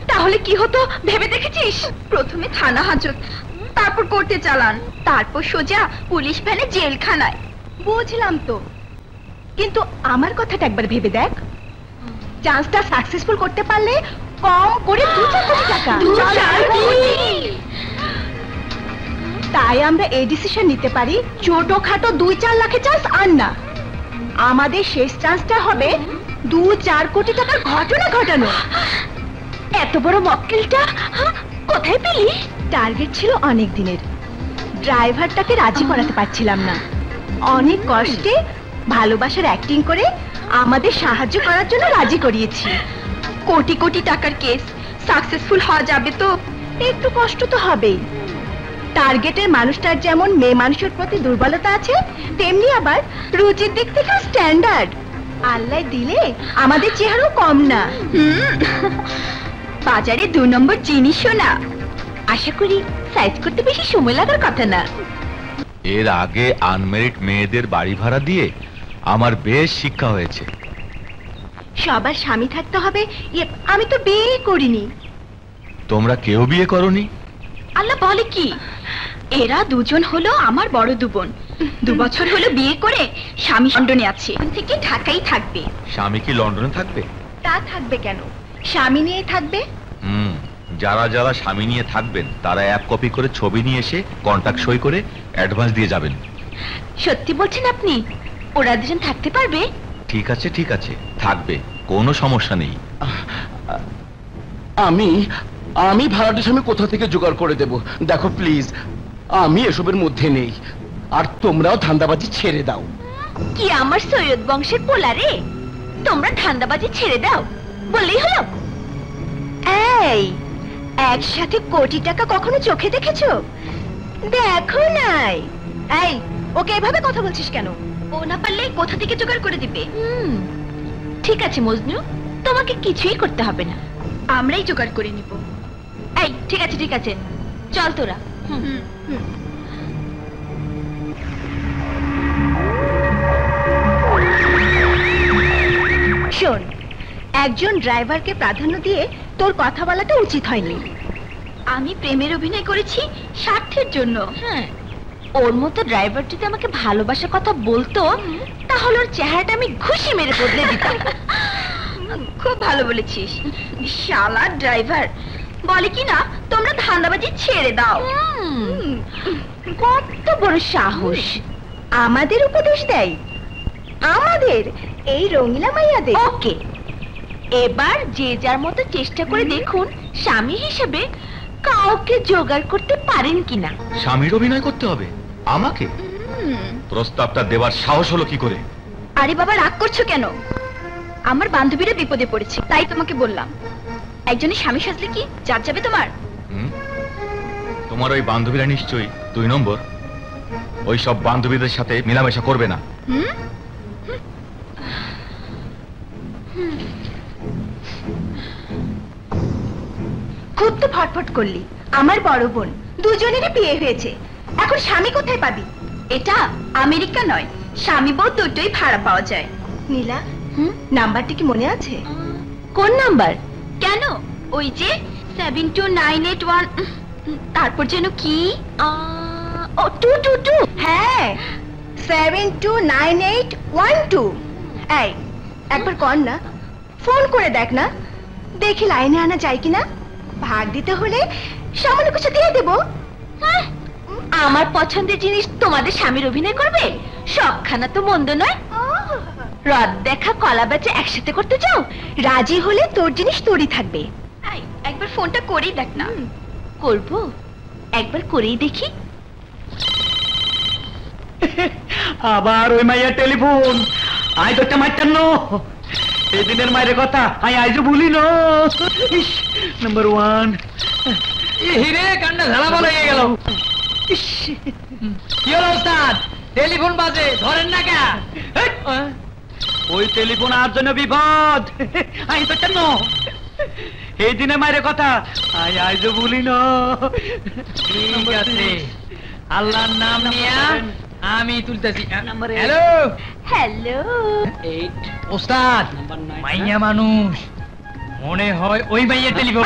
তাহলে কি হতো ভেবে দেখেছিস? প্রথমে থানা হাজত, তারপর কোর্টে চালান, তারপর সোজা পুলিশ ভ্যানে জেলখানায়। বুঝলাম তো, কিন্তু আমার কথাটা একবার ভেবে দেখ। চান্সটা সাকসেসফুল করতে পারলে কম করে 2-4 কোটি টাকা। তাই আমরা এই ডিসিশন নিতে পারি, ছোটখাটো 2-4 লাখের চান্স আর না। আমাদের শেষ চান্সটা হবে 2-4 কোটি টাকার ঘটনা ঘটানো। এত বড় মক্কেলটা কোথায় পেলি? টার্গেট ছিল অনেক দিনের, ড্রাইভারটাকে রাজি করাতে পারছিলাম না। অনেক কষ্টে ভালোবাসার অ্যাক্টিং করে আমাদের সাহায্য করার জন্য রাজি করিয়েছি। কোটি কোটি টাকার কেস সাকসেসফুল হওয়া যাবে তো একটু কষ্ট তো হবেই। টার্গেটের মানুষটার যেমন মেয়ে মানুষের প্রতি দুর্বলতা আছে, তেমনি আবার রুচির দিক থেকে স্ট্যান্ডার্ড। আল্লাহ দিলে আমাদের চেহারাও কম না। বাজারে 2 নম্বর জিনিসও না। আশা করি সাইজ করতে বেশি সময় লাগার কথা না। এর আগে আনমেরিড মেয়েদের বাড়ি ভাড়া দিয়ে আমার বেশ শিক্ষা হয়েছে। সবার স্বামী থাকতে হবে, আমি তো বিয়ে করিনি। তোমরা কেউ বিয়ে করনি? আল্লাহ বলে কি, এরা দুজন হলো আমার বড় 2 বোন। 2 বছর হলো বিয়ে করে স্বামী লন্ডনে আছে, এখন থেকে ঢাকাই থাকবে। স্বামী কি লন্ডনে থাকবে? তা থাকবে কেন, স্বামী নিয়েই থাকবে। যারা যারা স্বামী নিয়ে থাকবেন তারা 1 কপি করে ছবি নিয়ে এসে কন্ট্রাক্ট সই করে অ্যাডভান্স দিয়ে যাবেন। সত্যি বলছেন আপনি? ওরা দুজন থাকতে পারবে? ঠিক আছে ঠিক আছে, থাকবে, কোনো সমস্যা নেই। আমি ভাড়াটির স্বামী কোথা থেকে জোগাড় করে দেব? দেখো প্লিজ, আমি এসবের মধ্যে নেই, আর তোমরাও ধান্দাবাজি ছেড়ে দাও। কি আমার সৈয়দ বংশের পোলা রে, তোমরা ধান্দাবাজি ছেড়ে দাও বললেই হলো? এই একসাথে কোটি টাকা কখনো চোখে দেখেছো? দেখো নাই। এই ওকে এভাবে কথা বলছিস কেন? ও না পারলে কোথা থেকে জোগাড় করে দিবে? ঠিক আছে মজনু, তোমাকে কিছুই করতে হবে না, আমরাই জোগাড় করে নিব। এই ঠিক আছে ঠিক আছে, চল তোরা। শোন, একজন ড্রাইভারকে প্রাধান্য দিয়ে তোর কথা বলাটা উচিত হয়নি। আমি প্রেমের অভিনয় করেছি স্বার্থের জন্য। হ্যাঁ, ওর মতো ড্রাইভার যদি আমাকে ভালোবাসার কথা বলতো তাহলে ওর চেহারাটা আমি ঘুষি মেরে বদলে দিতাম। খুব ভালো বলেছিস। শালা ড্রাইভার বলে কি না তোমরা ধান্দাবাজি ছেড়ে দাও। কত বড় সাহস, আমাদের উপদেশ দেয়, আমাদের এই রঙিলা মাইয়াদের। ওকে, এবার যে যার মতো চেষ্টা করে দেখুন স্বামী হিসেবে কাউকে জোগাড় করতে পারেন কিনা। স্বামীর অভিনয় করতে হবে আমাকে? প্রস্তাবটা দেওয়ার সাহস হলো কি করে? আরে বাবা, রাগ করছো কেন? আমার বান্ধবীরা বিপদে পড়েছে তাই তোমাকে বললাম। একজনের স্বামী সাজলে কি যার যাবে তোমার? তোমার ওই বান্ধবীরা নিশ্চয়ই 2 নম্বর। ওই সব বান্ধবীদের সাথে মেলামেশা করবে না। খুব তো ফটফট করলি। আমার বড় বোন, দুজনেরই বিয়ে হয়েছে, এখন স্বামী কোথায় পাবি? এটা আমেরিকা নয়, স্বামী বউ দুটোই ভাড়া পাওয়া যায়। নীলা, নাম্বারটা কি মনে আছে? কোন নাম্বার? কেন, ওই যে 72981, তারপর যেন কি, ও 222। হ্যাঁ, 729812। এই একবার কর না, ফোন করে দেখ না, দেখি লাইনে আনা যায় কিনা। ভাগ দিতে হলে সামান্য কিছু দিয়ে দেবো। আমার পছন্দের জিনিস তোমাদের স্বামীর অভিনয় করবে, সবখানা তো মন্দ নয়। রাত দেখা কলা বেচা একসাথে করতে চাও? রাজি হলে তোর জিনিস তোরই থাকবে। একবার ফোনটা করেই দেখ না। করবো, একবার করেই দেখি। আবার ওই মাইয়ার টেলিফোন। আই তো একটা মাইটার নো, এই দিনের মায়ের কথা আই আইজো ভুলি নো। নাম্বার 1 হিরে কান্না ঝালা বলা হয়ে গেল। কি হলো ওস্তাদ? টেলিফোন বাজে, ধরেন না কে? ওই টেলিফোন আর জন্য বিপদ। আই তো কেন এই দিনে মায়ের কথা আই আইজো ভুলি নো। ঠিক আছে, আল্লাহর নাম নিয়া আমি তুলতেছি। Hello hello. ওস্তাদ, মাইয়া মানুষ মনে হয় ওই মাইয়ার টেলিফোন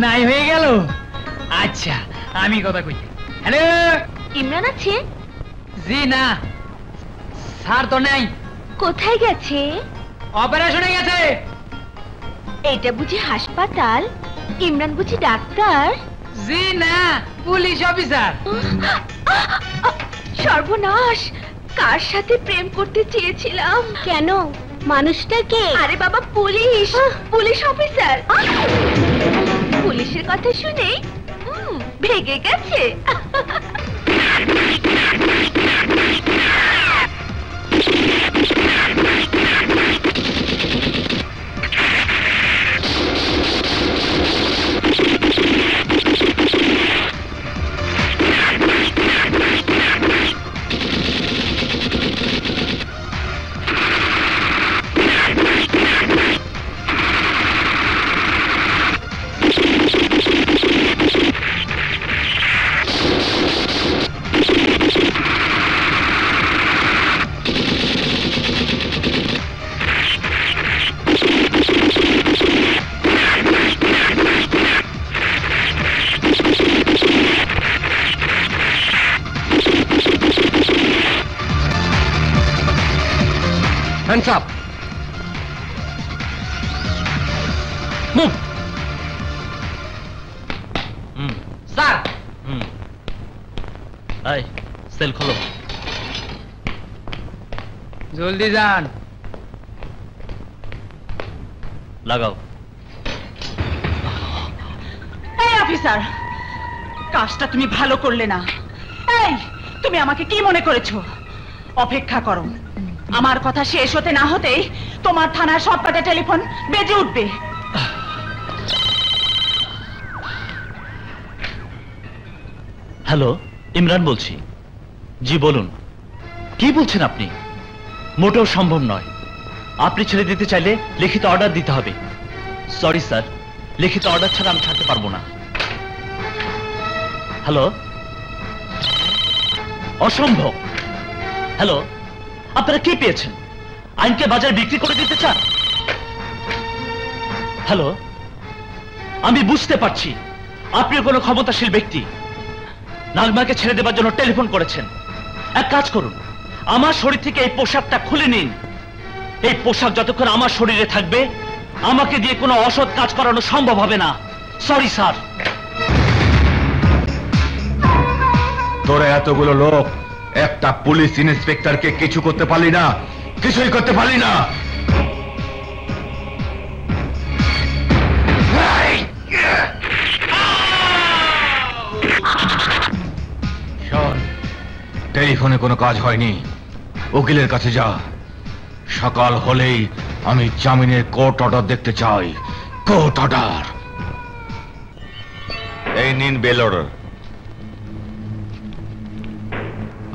নাই হয়ে গেল। আচ্ছা আমি কথা কই। হ্যালো, ইমরান আছে? জি না, স্যার তো নাই। কোথায় গেছে? অপারেশনে গেছে। এটা বুঝি হাসপাতাল? ইমরান বুঝি ডাক্তার? জি না, পুলিশ অফিসার। সর্বনাশ, কার সাথে প্রেম করতে চেয়েছিলাম? কেন? মানুষটা কে? আরে বাবা, পুলিশ, পুলিশ অফিসার। পুলিশের কথা শুনে ভেগে গেছে। Hands up! Move! স্যার, এই সেল খোলো। জলদি যান। লাগাও। এই অফিসার, কাজটা তুমি ভালো করলে না। এই, তুমি আমাকে কি মনে করেছো? অপেক্ষা করো, আমার কথা শেষ হতে না হতেই তোমার থানার সবকটা টেলিফোন বেজে উঠবে। হ্যালো, ইমরান বলছি। জি বলুন, কি বলছেন আপনি? মোটেও সম্ভব নয়। আপনি ছেড়ে দিতে চাইলে লিখিত অর্ডার দিতে হবে। সরি স্যার, লিখিত অর্ডার ছাড়া আমি ছাড়তে পারবো না। হ্যালো, অসম্ভব। হ্যালো, আপনারা কি পেয়েছেন? আইনকে বাজারে বিক্রি করে দিতে চান? হ্যালো, আমি বুঝতে পারছি আপনি কোনো ক্ষমতাশীল ব্যক্তি, নাগমাকে ছেড়ে দেবার জন্য টেলিফোন করেছেন। এক কাজ করুন, আমার শরীর থেকে এই পোশাকটা খুলে নিন। এই পোশাক যতক্ষণ আমার শরীরে থাকবে, আমাকে দিয়ে কোনো অসৎ কাজ করানো সম্ভব হবে না। Sorry sir. তোরা এতগুলো লোক একটা পুলিশ ইন্সপেক্টরকে কিছু করতে পারলি না, কিছুই করতে পারলি না। শোন, টেলিফোনে কোনো কাজ হয়নি, উকিলের কাছে যা। সকাল হলেই আমি জামিনের কোর্ট অর্ডার দেখতে চাই। Court order. এই নিন বেল অর্ডার।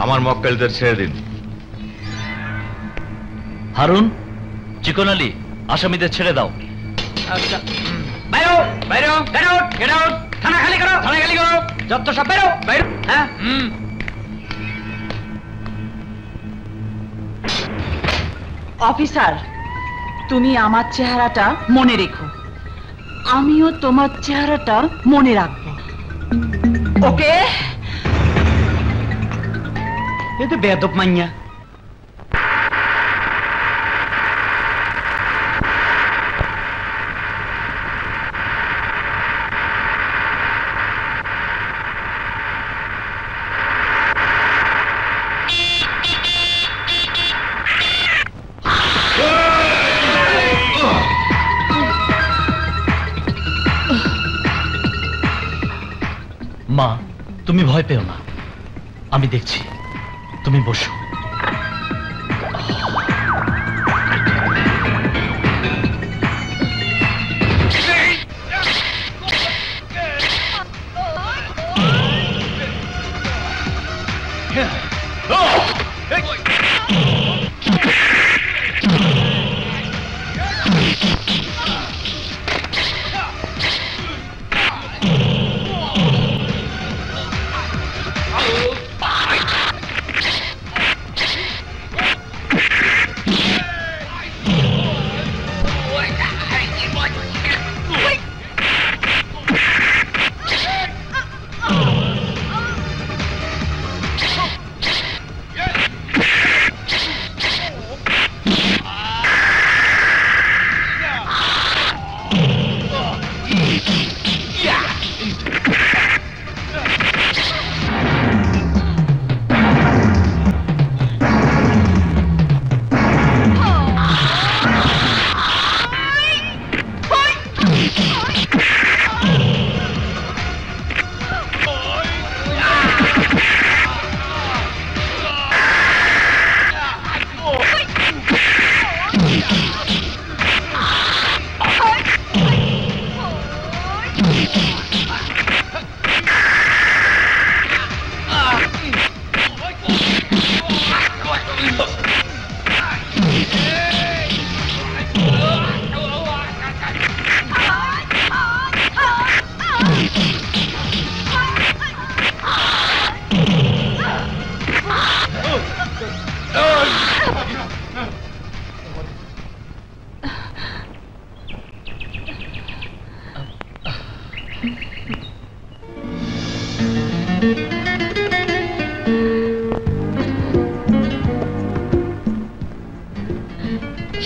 আমার মক্কেলদের ছেড়ে দিন। হারুন, চিকন আলী, আসামিদের ছেড়ে দাও। আচ্ছা, বাইরো বাইরো, গেট আউট, গেট আউট। থানা খালি করো, থানা খালি করো। যত সব বাইরো, বাইরো। হ্যাঁ, অফিসার, তুমি আমার চেহারাটা মনে রেখো, আমিও তোমার চেহারাটা মনে রাখবো। ওকে? এ তো বেয়াদব মাইয়া। মা, তুমি ভয় পেও না, আমি দেখছি। তুমি বসো।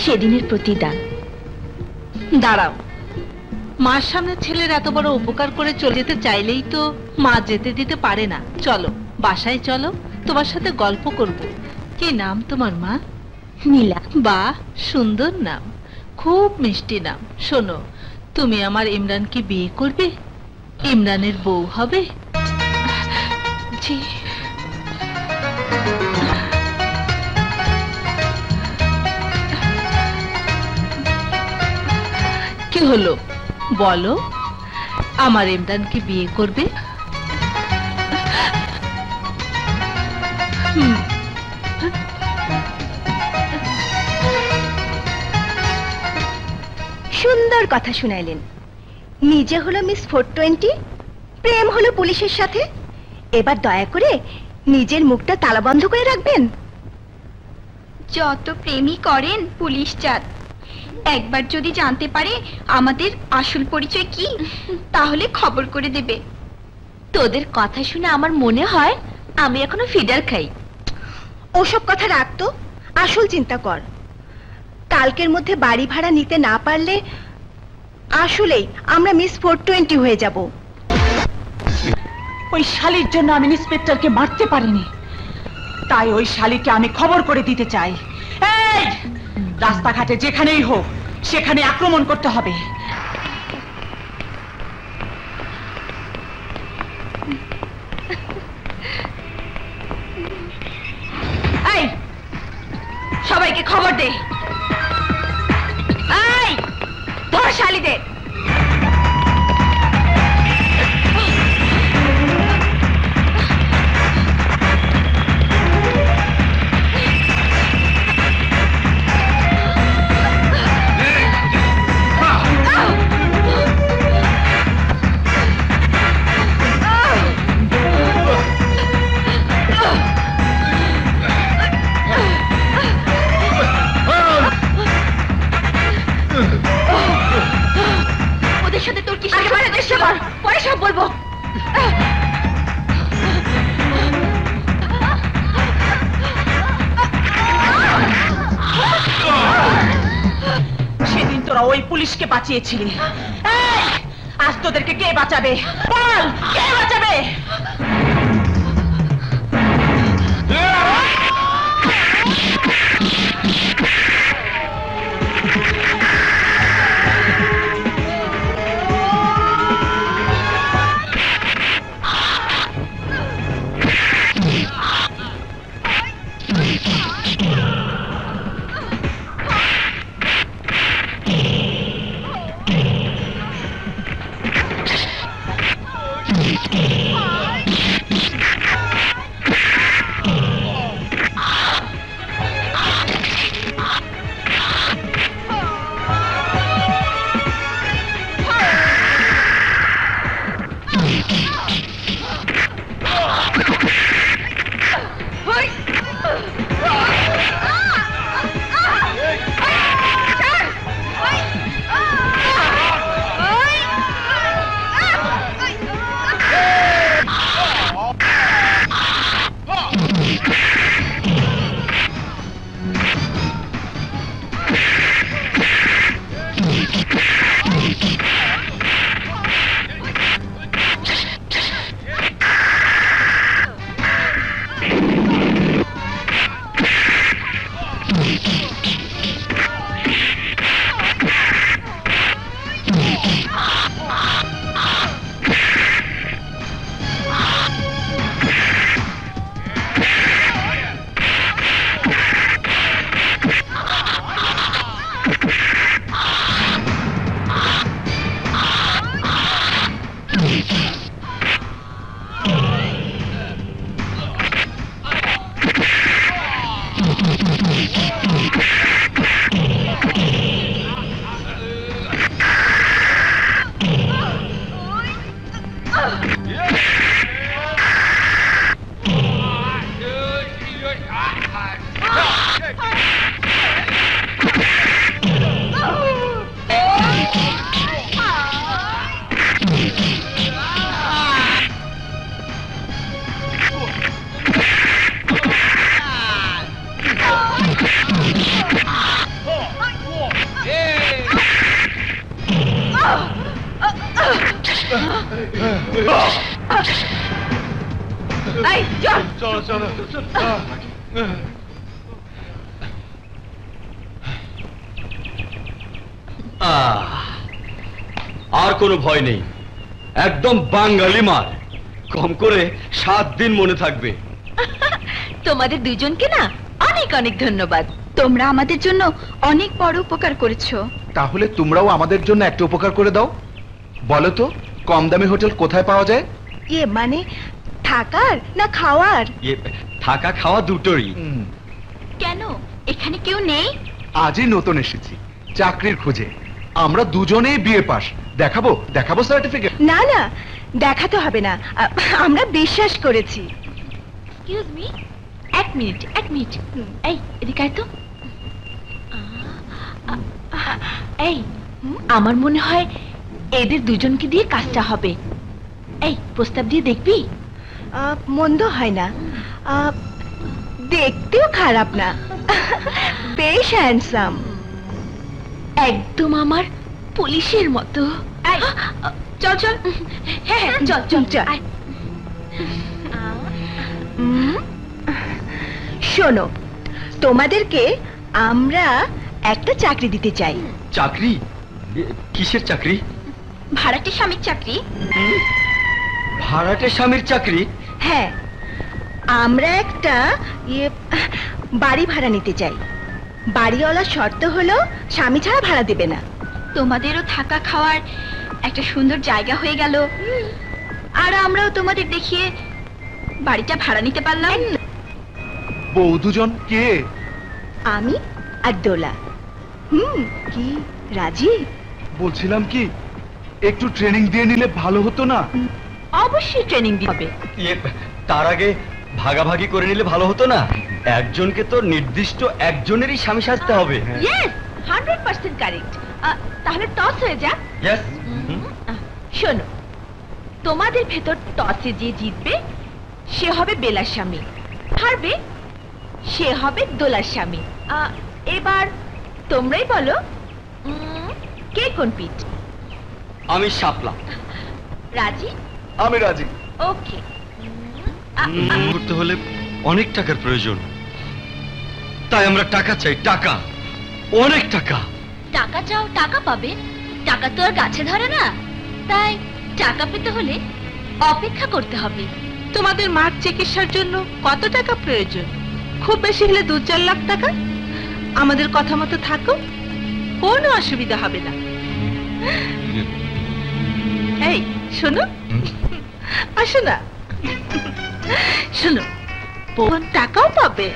সেদিনের প্রতিদান। দাঁড়াও, মার সামনে ছেলের এত বড় উপকার করে চলে যেতে চাইলেই তো মা যেতে দিতে পারে না। চলো বাসায় চলো, তোমার সাথে গল্প করব। কি নাম তোমার মা? নীলা। বাহ, সুন্দর নাম, খুব মিষ্টি নাম। শোনো, তুমি আমার ইমরানকে বিয়ে করবে? ইমরানের বউ হবে? জি। কি হলো বলো, আমার ইমরানকে বিয়ে করবে? সুন্দর কথা শুনাইলেন। নিজে হলো মিস 420, প্রেম হলো পুলিশের সাথে। এবার দয়া করে নিজের মুখটা তালাবন্ধ করে রাখবেন। যত প্রেমই করেন পুলিশ জাত, একবার যদি জানতে পারে আমাদের আসল পরিচয় কি, তাহলে খবর করে দেবে। তোদের কথা শুনে আমার মনে হয় আমি এখনো ফিডার খাই। ওসব কথা রাখতো, আসল চিন্তা কর। কালকের মধ্যে বাড়ি ভাড়া নিতে না পারলে আসলেই আমরা মিস 420 হয়ে যাব। ওই শালির জন্য আমি ইন্সপেক্টরকে মারতে পারিনি, তাই ওই শালিকে আমি খবর করে দিতে চাই। এই রাস্তাঘাটে যেখানেই হোক সেখানে আক্রমণ করতে হবে। এই সবাইকে খবর দে। এই ধর শালিদের। ওদের সাথে তোর কি পরে সব বলবো। সেদিন তোরা ওই পুলিশকে বাঁচিয়েছিলি, আজ তোদেরকে কে বাঁচাবে? বল, কে বাঁচাবে? এই চল চলো চলো আর কোনো ভয় নেই, একদম বাঙালি মার। কম করে 7 দিন মনে থাকবে। তোমাদের দুজনকে না অনেক অনেক ধন্যবাদ। তোমরা আমাদের জন্য অনেক বড় উপকার করেছো। তাহলে তোমরাও আমাদের জন্য একটা উপকার করে দাও। বলো তো কম দামি হোটেল কোথায় পাওয়া যায়? মানে থাকার না খাওয়ার? থাকা খাওয়া দুটোই। কেন এখানে কেউ নেই? আজই নতুন এসেছি চাকরির খোঁজে। আমরা দুজনেই বিএ পাস। দেখাবো দেখাবো সার্টিফিকেট? না না, দেখাতে হবে না, আমরা বিশ্বাস করেছি। এক্সকিউজ মি, এক মিনিট। এই এদিকে আয় তো। এই আমার মনে হয় এদের দুজনকে দিয়ে কাজটা হবে। এই প্রস্তাব দিয়ে দেখবি? মন্দ হয় না, দেখতেও খারাপ না, বেশ হ্যান্ডসাম, একদম আমার পুলিশের মতো। চল চল। হ্যাঁ চল চল চল। শোনো, তোমাদেরকে আমরা একটা চাকরি দিতে চাই। চাকরি? কিসের চাকরি? ভাড়াটে স্বামীর চাকরি। ভাড়াটে স্বামীর চাকরি? হ্যাঁ, আমরা একটা বাড়ি ভাড়া নিতে চাই। বাড়িওয়ালার শর্ত হলো স্বামী ছাড়া ভাড়া দেবে না। তোমাদেরও থাকা খাওয়ার একটা সুন্দর জায়গা হয়ে গেল, আর আমরাও তোমাদের দেখিয়ে বাড়িটা ভাড়া নিতে পারলাম। বউ দুজন কে? আমি আর দোলা। কি রাজি? বলছিলাম কি একটু ট্রেনিং দিয়ে নিলে ভালো হতো না? অবশ্যই ট্রেনিং দিতে হবে। তার আগে ভাগাভাগি করে নিলে ভালো হতো না? একজনকে তো নির্দিষ্ট একজনেরই স্বামী সাজতে হবে। Yes, 100% correct. তাহলে টস হয়ে যাক। ইয়েস। শোনো, তোমাদের ভেতর টসে যে জিতবে সে হবে বেলার স্বামী, হারবে সে হবে দোলার স্বামী। এবার তোমরাই বলো কে কোন পিঠ? আমি শাপলা। রাজি? আমি রাজি। ওকে। করতে হলে অনেক টাকার প্রয়োজন, তাই আমরা টাকা চাই, টাকা, অনেক টাকা। টাকা চাও, টাকা পাবে। টাকা তো আর গাছে ধরে না, তাই টাকা পেতে হলে অপেক্ষা করতে হবে। তোমাদের মার চিকিৎসার জন্য কত টাকা প্রয়োজন? খুব বেশি হলে 2-4 লাখ টাকা। আমাদের কথা মতো থাকো, কোনো অসুবিধা হবে না। এই শোনো, আসো না, শোনো, টাকাও পাবে।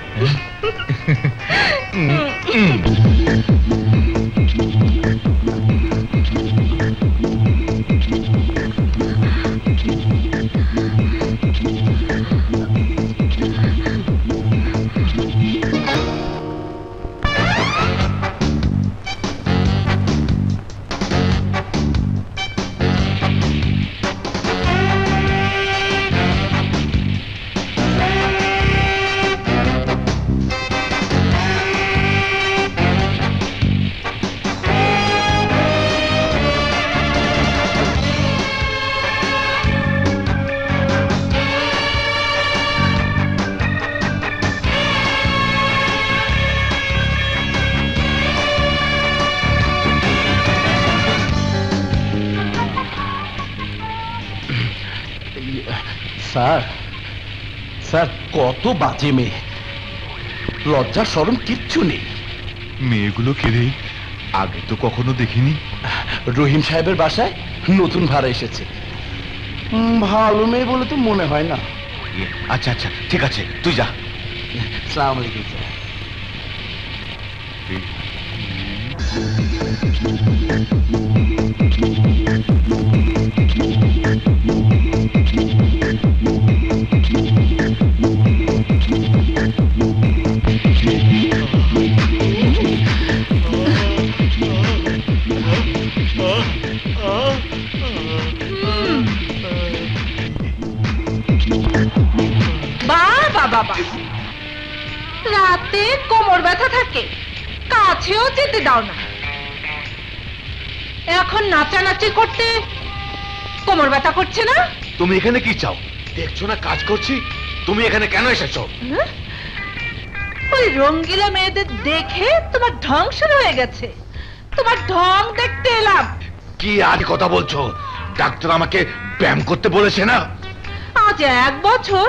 স্যার, স্যার কত বাজে মেয়ে, লজ্জা শরম কিচ্ছু নেই। মেয়েগুলো কে রে? আগে তো কখনো দেখিনি। রহিম সাহেবের বাসায় নতুন ভাড়া এসেছে। ভালো মেয়ে বলে তো মনে হয় না। আচ্ছা আচ্ছা ঠিক আছে, তুই যা। আসসালামু আলাইকুম স্যার। বাবা, রাতে কোমর ব্যথা থাকে, কাছেও যেতে দাও না। এখন নাচানাচি করতে কোমর ব্যথা করছে না? তুমি এখানে কি চাও? দেখছো না কাজ করছি? তুমি এখানে কেন এসেছো? ওই রঙ্গিলা মেয়েদের দেখে তোমার ঢং শুরু হয়ে গেছে। তোমার ঢং দেখতে এলাম। কি আজ কথা বলছো? ডাক্তার আমাকে ব্যায়াম করতে বলেছে না? আজ 1 বছর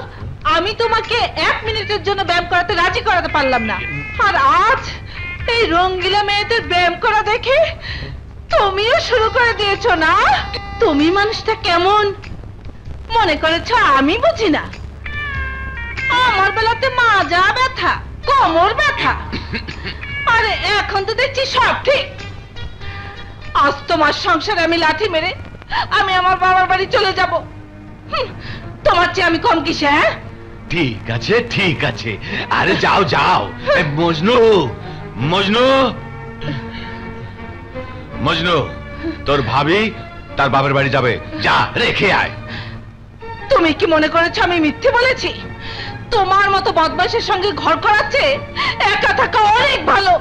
আমি তোমাকে 1 মিনিটের জন্য ব্যায়াম করাতে রাজি করাতে পারলাম না, আর আজ এই রঙ্গিলা মেয়েদের ব্যায়াম করা দেখে তুমিও শুরু করে দিয়েছো না? তুমি মানুষটা কেমন মনে করেছো আমি বুঝি না? আমার বেলাতে মাজা ব্যথা, কোমর ব্যথা, আরে এখন তো দেখছি সব ঠিক। আজ তোমার সংসারে আমি লাঠি মেরে আমি আমার বাবার বাড়ি চলে যাব। তোমার চেয়ে আমি কম কিসে? হ্যাঁ ঠিক আছে ঠিক আছে, আরে যাও যাও। মজনু মজনু মজনু, তোর ভাবি তার বাবার বাড়ি যাবে, যা রেখে আয়। তুমি কি মনে করেছো আমি মিথ্যে বলেছি? তোমার মতো বদমাইশের সঙ্গে ঘর করাচ্ছে একা থাকা অনেক ভালো।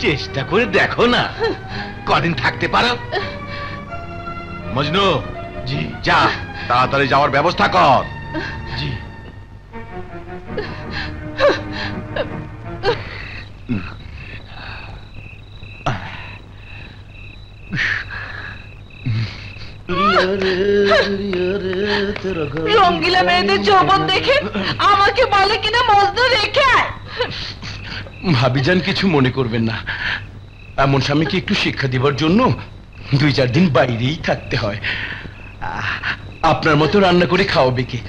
চেষ্টা করে দেখো না কদিন থাকতে পারো। মজনু জি যা, তাড়াতাড়ি যাওয়ার ব্যবস্থা কর। জি রঙ্গিলা মেয়েদের যৌবন দেখে আমাকে বলে কিনা মজনু রেখে আয়। ভাবিজান কিছু মনে করবেন না, এমন স্বামীকে একটু শিক্ষা দিবার জন্য 2-4 দিন বাইরেই থাকতে হয়। আপনার মতো রান্না করে খাওয়াবে কে?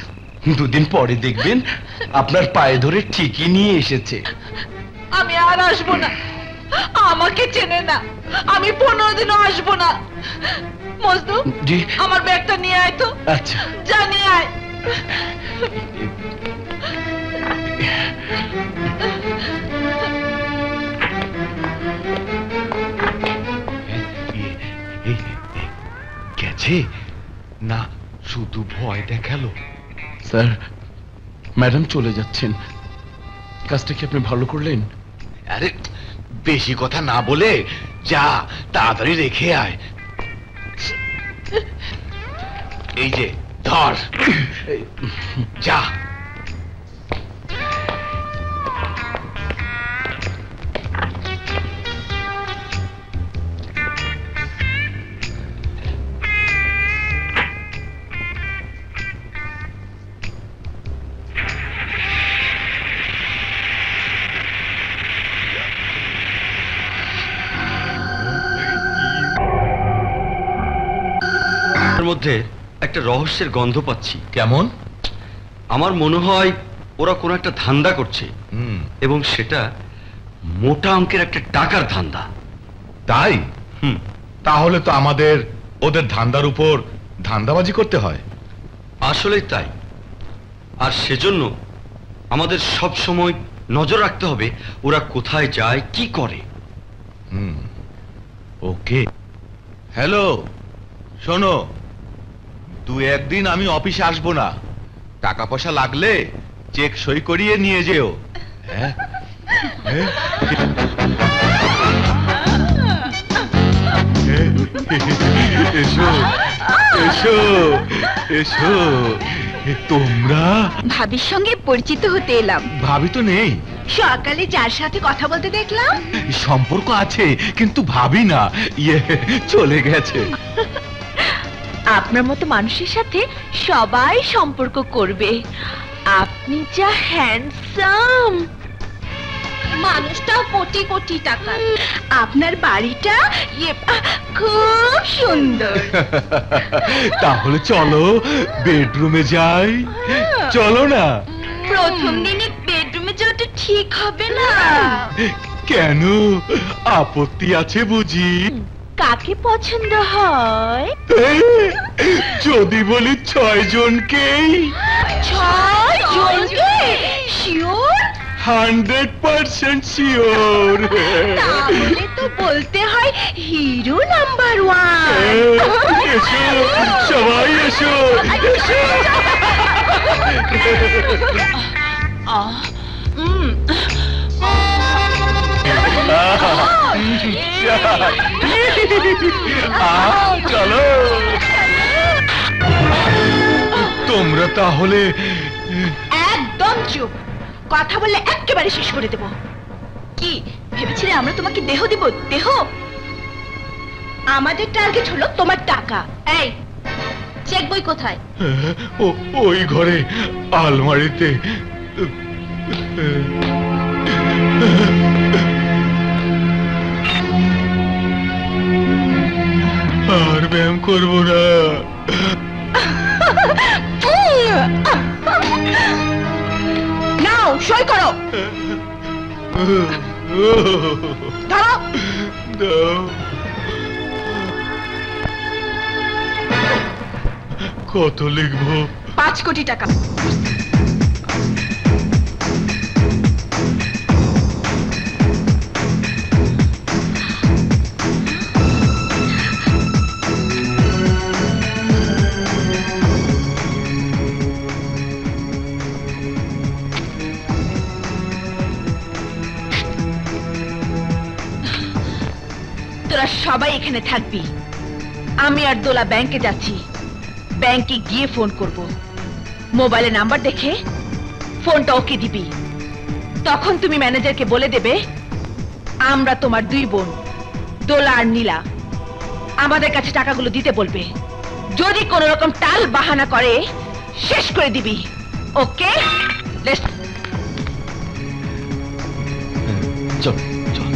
2 দিন পরে দেখবেন আপনার পায়ে ধরে ঠিকই নিয়ে এসেছে। আমি আর আসবো না, আমাকে চেনে না, আমি 15 দিনও আসবো না। মজনু জি আমার ব্যাগটা নিয়ে আয় তো। আচ্ছা যা নিয়ে আয়। গেছে না, শুধু ভয় দেখালো। স্যার ম্যাডাম চলে যাচ্ছেন, কাজটা কি আপনি ভালো করলেন? আরে বেশি কথা না বলে যা, তাড়াতাড়ি রেখে আয়। এই যে ধর, যা। মধ্যে একটা রহস্যের গন্ধ পাচ্ছি। কেমন? আমার মনে হয় ওরা কোনো একটা ধান্দা করছে, এবং সেটা মোটা অঙ্কের একটা টাকার ধান্দা। তাই? তাহলে তো আমাদের ওদের ধান্দার উপর ধান্দাবাজি করতে হয়। আসলেই তাই, আর সেজন্য আমাদের সব সময় নজর রাখতে হবে ওরা কোথায় যায়, কি করে। ওকে। হ্যালো শোনো, 2-1 দিন আমি অফিসে আসবো না, টাকা পয়সা লাগলে চেক সই করিয়ে নিয়ে যেও। হ্যাঁ এসো এসো এসো। তোমরা? ভাবির সঙ্গে পরিচিত হতে এলাম। ভাবি তো নেই। সকালে যার সাথে কথা বলতে দেখলাম। সম্পর্ক আছে কিন্তু ভাবি না, চলে গেছে। আপনার মতো মানুষের সাথে সবাই সম্পর্ক করবে। আপনি যা হ্যান্ডসাম, মানুষটাও কোটি কোটি টাকা, আপনার বাড়িটা খুব সুন্দর। তাহলে চলো বেডরুমে যাই। চলো না। প্রথম দিনে বেডরুমে যাওয়াটা ঠিক হবে না। কেন, আপত্তি আছে বুঝি? কাকে পছন্দ হয়? যদি বলি 6 জনকেই। 6 জনকে? শিওর? 100% শিওর। তাহলে তো বলতে হয় হিরো নাম্বার 1। এসো সবাই এসো। চলো। তাহলে একদম চুপ, কথা বললে একেবারে শেষ করে দেব। কি ভেবেছিলে আমরা তোমাকে দেহ দিব? দেহ? আমাদের টার্গেট হলো তোমার টাকা। এই চেক বই কোথায়? ওই ঘরে আলমারিতে। আর ব্যায়াম করবো না। নাও সই করো। ধরো। কত লিখবো? 5 কোটি টাকা। তোরা সবাই এখানে থাকবি, আমি আর দোলা ব্যাংকে যাচ্ছি। ব্যাংকে গিয়ে ফোন করব, মোবাইলে নাম্বার দেখে ফোনটা ওকে দিবি। তখন তুমি ম্যানেজারকে বলে দেবে আমরা তোমার 2 বোন দোলা আর নীলা, আমাদের কাছে টাকাগুলো দিতে বলবে। যদি কোন রকম টাল বাহানা করে শেষ করে দিবি। ওকে? চল চল।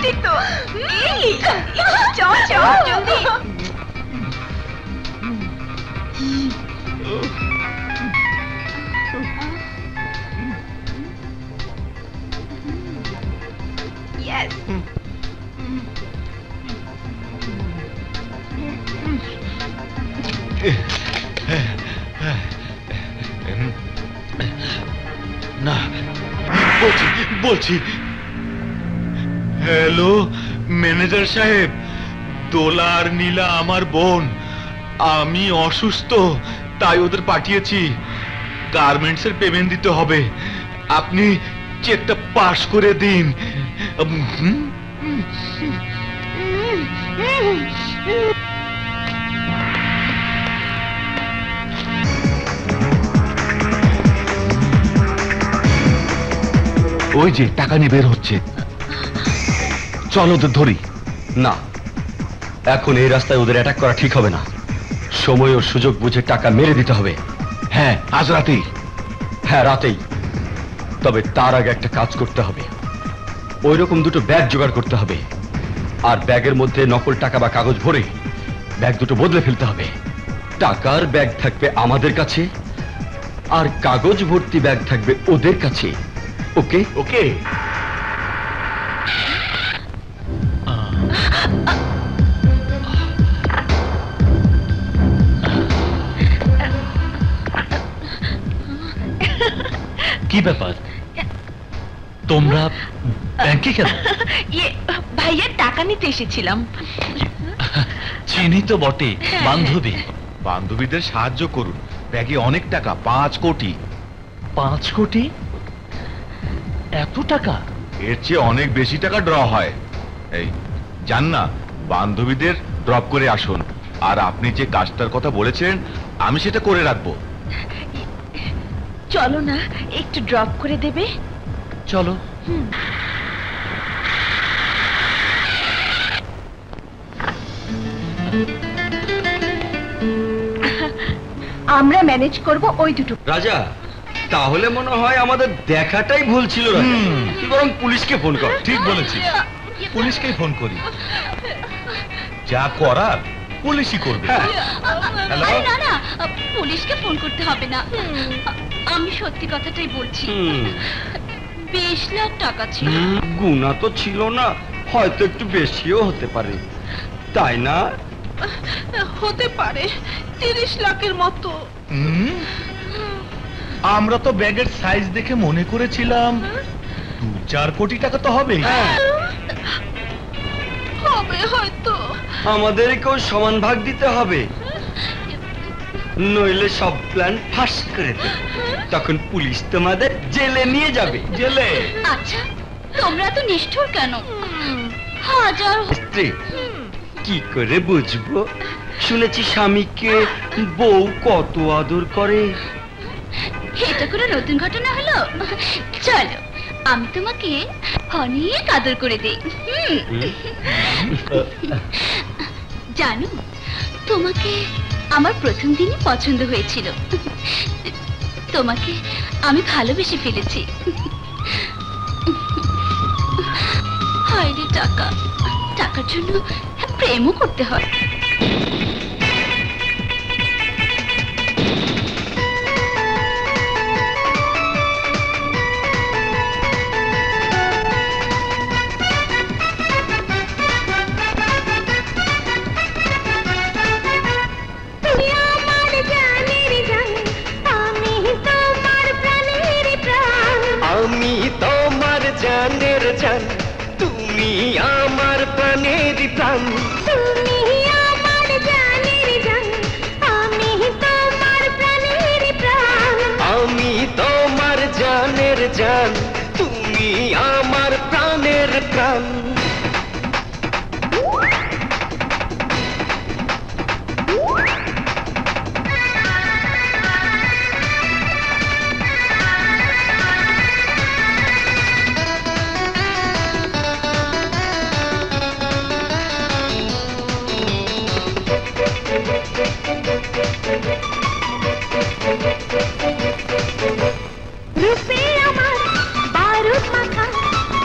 ঠিক তো। চল চল জলদি। Yes. না, বলছি। হ্যালো ম্যানেজার সাহেব, দোলা আর নীলা আমার বোন। আমি অসুস্থ, তাই ওদের পাঠিয়েছি। গার্মেন্টসের পেমেন্ট দিতে হবে, আপনি চেকটা পাস করে দিন। ওই যে টাকা নিয়ে বের হচ্ছে, চল ওদের ধরি। না, এখন এই রাস্তায় ওদের অ্যাটাক করা ঠিক হবে না। সময় ও সুযোগ বুঝে টাকা মেরে দিতে হবে। হ্যাঁ, আজ রাতেই। হ্যাঁ, রাতেই। তবে তার আগে একটা কাজ করতে হবে। ওই রকম 2টো ব্যাগ জোগাড় করতে হবে, আর ব্যাগের মধ্যে নকল টাকা বা কাগজ ভরে ব্যাগ 2টো বদলে ফেলতে হবে। টাকার ব্যাগ থাকবে আমাদের কাছে, আর কাগজ ভর্তি ব্যাগ থাকবে ওদের কাছে। ওকে? ওকে। কি ব্যাপার, তোমরা ব্যাংকে কেন? ভাইয়া টাকা নিতে এসেছিলাম। চিনি তো বটে, বান্ধবী। বান্ধবীদের সাহায্য করুন, ব্যাগে অনেক টাকা, 5 কোটি। 5 কোটি? এত টাকা? এর চেয়ে অনেক বেশি টাকা ড্র হয়। এই জান না, বান্ধবীদের ড্রপ করে আসুন। আর আপনি যে কাজটার কথা বলেছেন আমি সেটা করে রাখবো। চলো না, একটু ড্রপ করে দেবে? চলো। আমরা ম্যানেজ করব ওই 2টো। রাজা, তাহলে মনে হয় আমাদের দেখাটাই ভুল ছিল। রাজা, তুই বরং পুলিশকে ফোন কর। ঠিক বলেছিস, পুলিশকেই ফোন করি। যা করার পুলিশই করবে। না না, পুলিশকে ফোন করতে হবে না। আমি সত্যি কথাটাই বলছি। 20 লাখ টাকা ছিল। গুণা তো ছিল না, হয়তো একটু বেশিও হতে পারে, তাই না? হতে পারে 30 লাখের মতো। আমরা তো ব্যাগের সাইজ দেখে মনে করেছিলাম 2-4 কোটি টাকা তো হবে। হবে হয়তো। আমাদেরকেও সমান ভাগ দিতে হবে। নইলে সব প্ল্যান ফাঁস করে দেবে। তখন পুলিশ তোমাদের জেলে নিয়ে যাবে। জেলে? আচ্ছা, তোমরা তো নিষ্ঠুর কেন? হাজার স্ত্রী কি করে বুঝবো? শুনেছি স্বামীকে বউ কত আদর করে। এটা কোনো নতুন ঘটনা হলো? চলো আমি তোমাকে অনেক আদর করে দেই। জানো, তোমাকে আমার প্রথম দিনই পছন্দ হয়েছিল। তোমাকে আমি ভালোবেসে ফেলেছি। হায় রে টাকা, টাকার জন্য প্রেমও করতে হয়। আমি তোমার জানের জান, তুমি আমার প্রাণের প্রাণ। তুমি আমার জানের জান, আমি তোমার প্রাণের প্রাণ। আমি তোমার জানের জান, তুমি আমার প্রাণের প্রাণ। রূপে আমার বারুদ মাখা,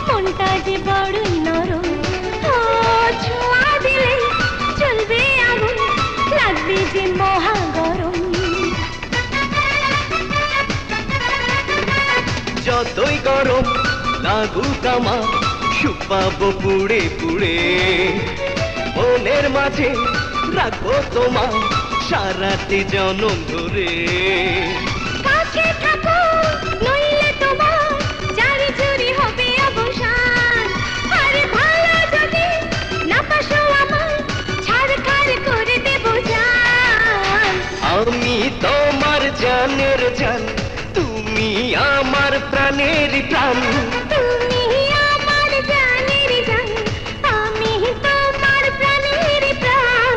মনটা যে বড়ই নরম। ও ছোঁয়া দিলে চলবে আগুন, লাগবে যে মহা গরম। যতই গরম লাগুক আমার, সুখ পাবো পুড়ে পুড়ে। মনের মাঝে রাখবো তোমার সারাটি জনম ধরে। কাছে থাকো নইলে তোমার চারি চুরি হবে অবসান। আরে ভালো যদি না পাশো আমার, ছাড়খাড় করে দেব জান। আমি তোমার জানের জান, তুমি আমার প্রাণের প্রাণ। তুমি আমার জানের জান, আমি তোমার প্রাণের প্রাণ।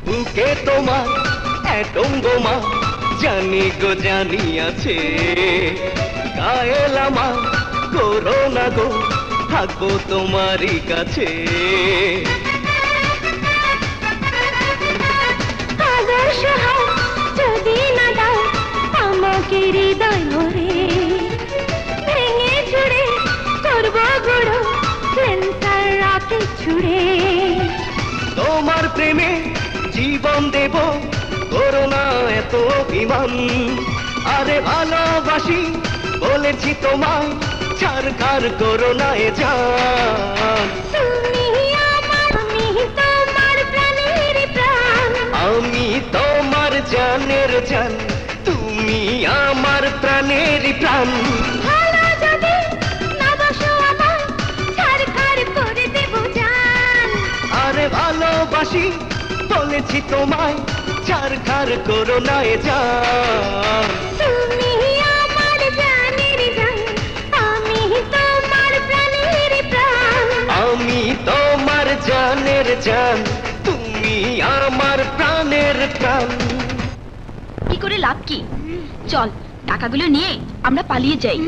বুকে তোমার এটম বোমা, জানি গো জানি আছে। গায়েল আমার করো না গো, থাকবো তোমারই কাছে। আদর্শ হয় যদি না দাও আমাকে হৃদয় ভরে, ভেঙে চুড়ে করবো গুঁড়ো সেন্সার রকেট ছুড়ে। তোমার প্রেমে জীবন দেব, করো না এত অভিমান। আরে ভালোবাসি বলেছি তোমায়, ছাড়খাড় করো না এ জান। তুমি আমার, আমি তোমার প্রাণের প্রাণ। আমি তোমার জানের জান, তুমি আমার প্রাণের প্রাণ। ভালো যদি না বাসো আমার, ছাড়খাড় করে দেব জান। আরে ভালোবাসি বলেছি তোমায়, ছাড়খাড় করো না এ জান। তুমি আমার জানের জান, আমি তোমার প্রাণের প্রাণ। আমি তোমার জানের জান, তুমি আমার প্রাণের প্রাণ। কি করে লাভ কি? চল টাকাগুলো নিয়ে আমরা পালিয়ে যাই।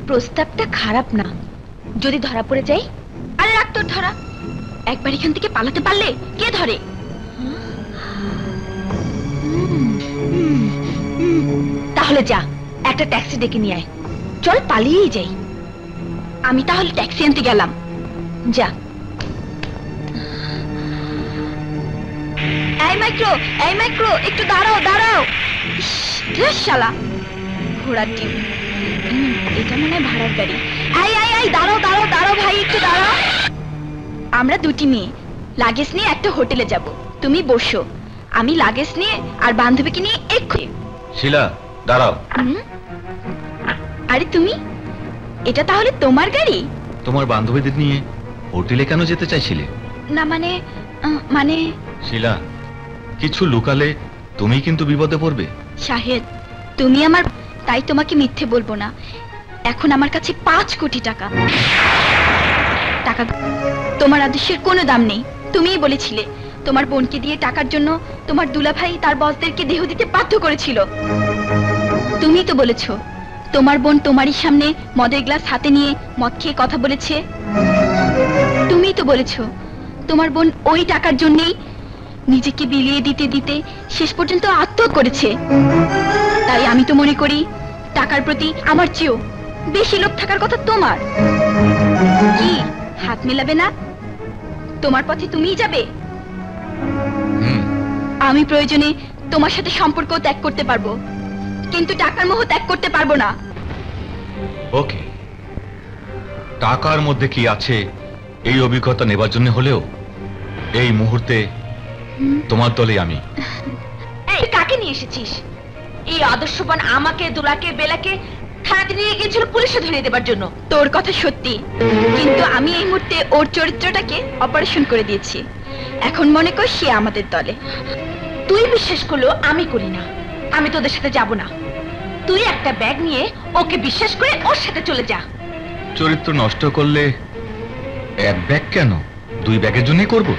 প্রস্তাবটা খারাপ না, যদি ধরা পড়ে যাই। আরে রাখ তোর ধরা, একবার এখান থেকে পালাতে পারলে কে ধরে? তাহলে যা, একটা ট্যাক্সি ডেকে নিয়ে আয়। চল পালিয়েই যাই। আমি তাহলে ট্যাক্সি আনতে গেলাম, যা। এই মাইক্রো একটু দাঁড়াও দাঁড়াও। শালা ঘোড়ার টিম, এটা মনে হয় ভাড়ার গাড়ি। এই দাঁড়াও দাঁড়াও দাঁড়াও ভাই, একটু দাঁড়াও। আমরা দুটি মেয়ে লাগেজ নিয়ে একটা হোটেলে যাব। তুমি বসো, আমি লাগেজ নিয়ে আর বান্ধবীকে নিয়ে এক্ষুনি। শিলা দাঁড়াও। আরে তুমি, এটা তাহলে তোমার গাড়ি? তোমার বান্ধবীদের নিয়ে হোটেলে কেন যেতে চাইছিলে? না মানে মানে শিলা, কিছু লুকালে তুমি কিন্তু বিপদে পড়বে। শাহেদ, তুমি আমার, তাই তোমাকে মিথ্যে বলবো না। এখন আমার কাছে 5 কোটি টাকা। টাকা তোমার আদর্শের কোনো দাম নেই। তুমিই বলেছিলে তোমার বোনকে দিয়ে টাকার জন্য তোমার দুলাভাই তার বসদেরকে দেহ দিতে বাধ্য করেছিল। তুমি তো বলেছো তোমার বোন তোমারই সামনে মদের গ্লাস হাতে নিয়ে মদ খেয়ে কথা বলেছে। তুমি তো বলেছো তোমার বোন ওই টাকার জন্যই নিজেকে বিলিয়ে দিতে দিতে শেষ পর্যন্ত আত্মহত্যা করেছে। তাই আমি তো মনে করি টাকার প্রতি আমার চেয়েও বেশি লোভ থাকার কথা তোমার। কি হাত মেলাবে না? তোমার পথে তুমিই যাবে। আমি প্রয়োজনে তোমার সাথে সম্পর্ক ত্যাগ করতে পারবো, কিন্তু টাকার মোহ ত্যাগ করতে পারবো না। ওকে, টাকার মধ্যে কি আছে এই অভিজ্ঞতা নেবার জন্য হলেও এই মুহূর্তে তোমার দলে আমি। এই কাকে নিয়ে এসেছিস? এই আদর্শবান আমাকে, দুলাকে, বেলাকে থানাতে নিয়ে গিয়েছিল পুলিশে ধরিয়ে দেবার জন্য। তোর কথা সত্যি, কিন্তু আমি এই মুহূর্তে ওর চরিত্রটাকে অপারেশন করে দিয়েছি। এখন মনে কর সে আমাদের দলে। তুই বিশ্বাস করলো, আমি করি না। আমি তোদের সাথে যাব না। তুই একটা ব্যাগ নিয়ে ওকে বিশ্বাস করে ওর সাথে চলে যা। চরিত্র নষ্ট করলে এক ব্যাগ কেন, 2 ব্যাগের জন্যই করবো।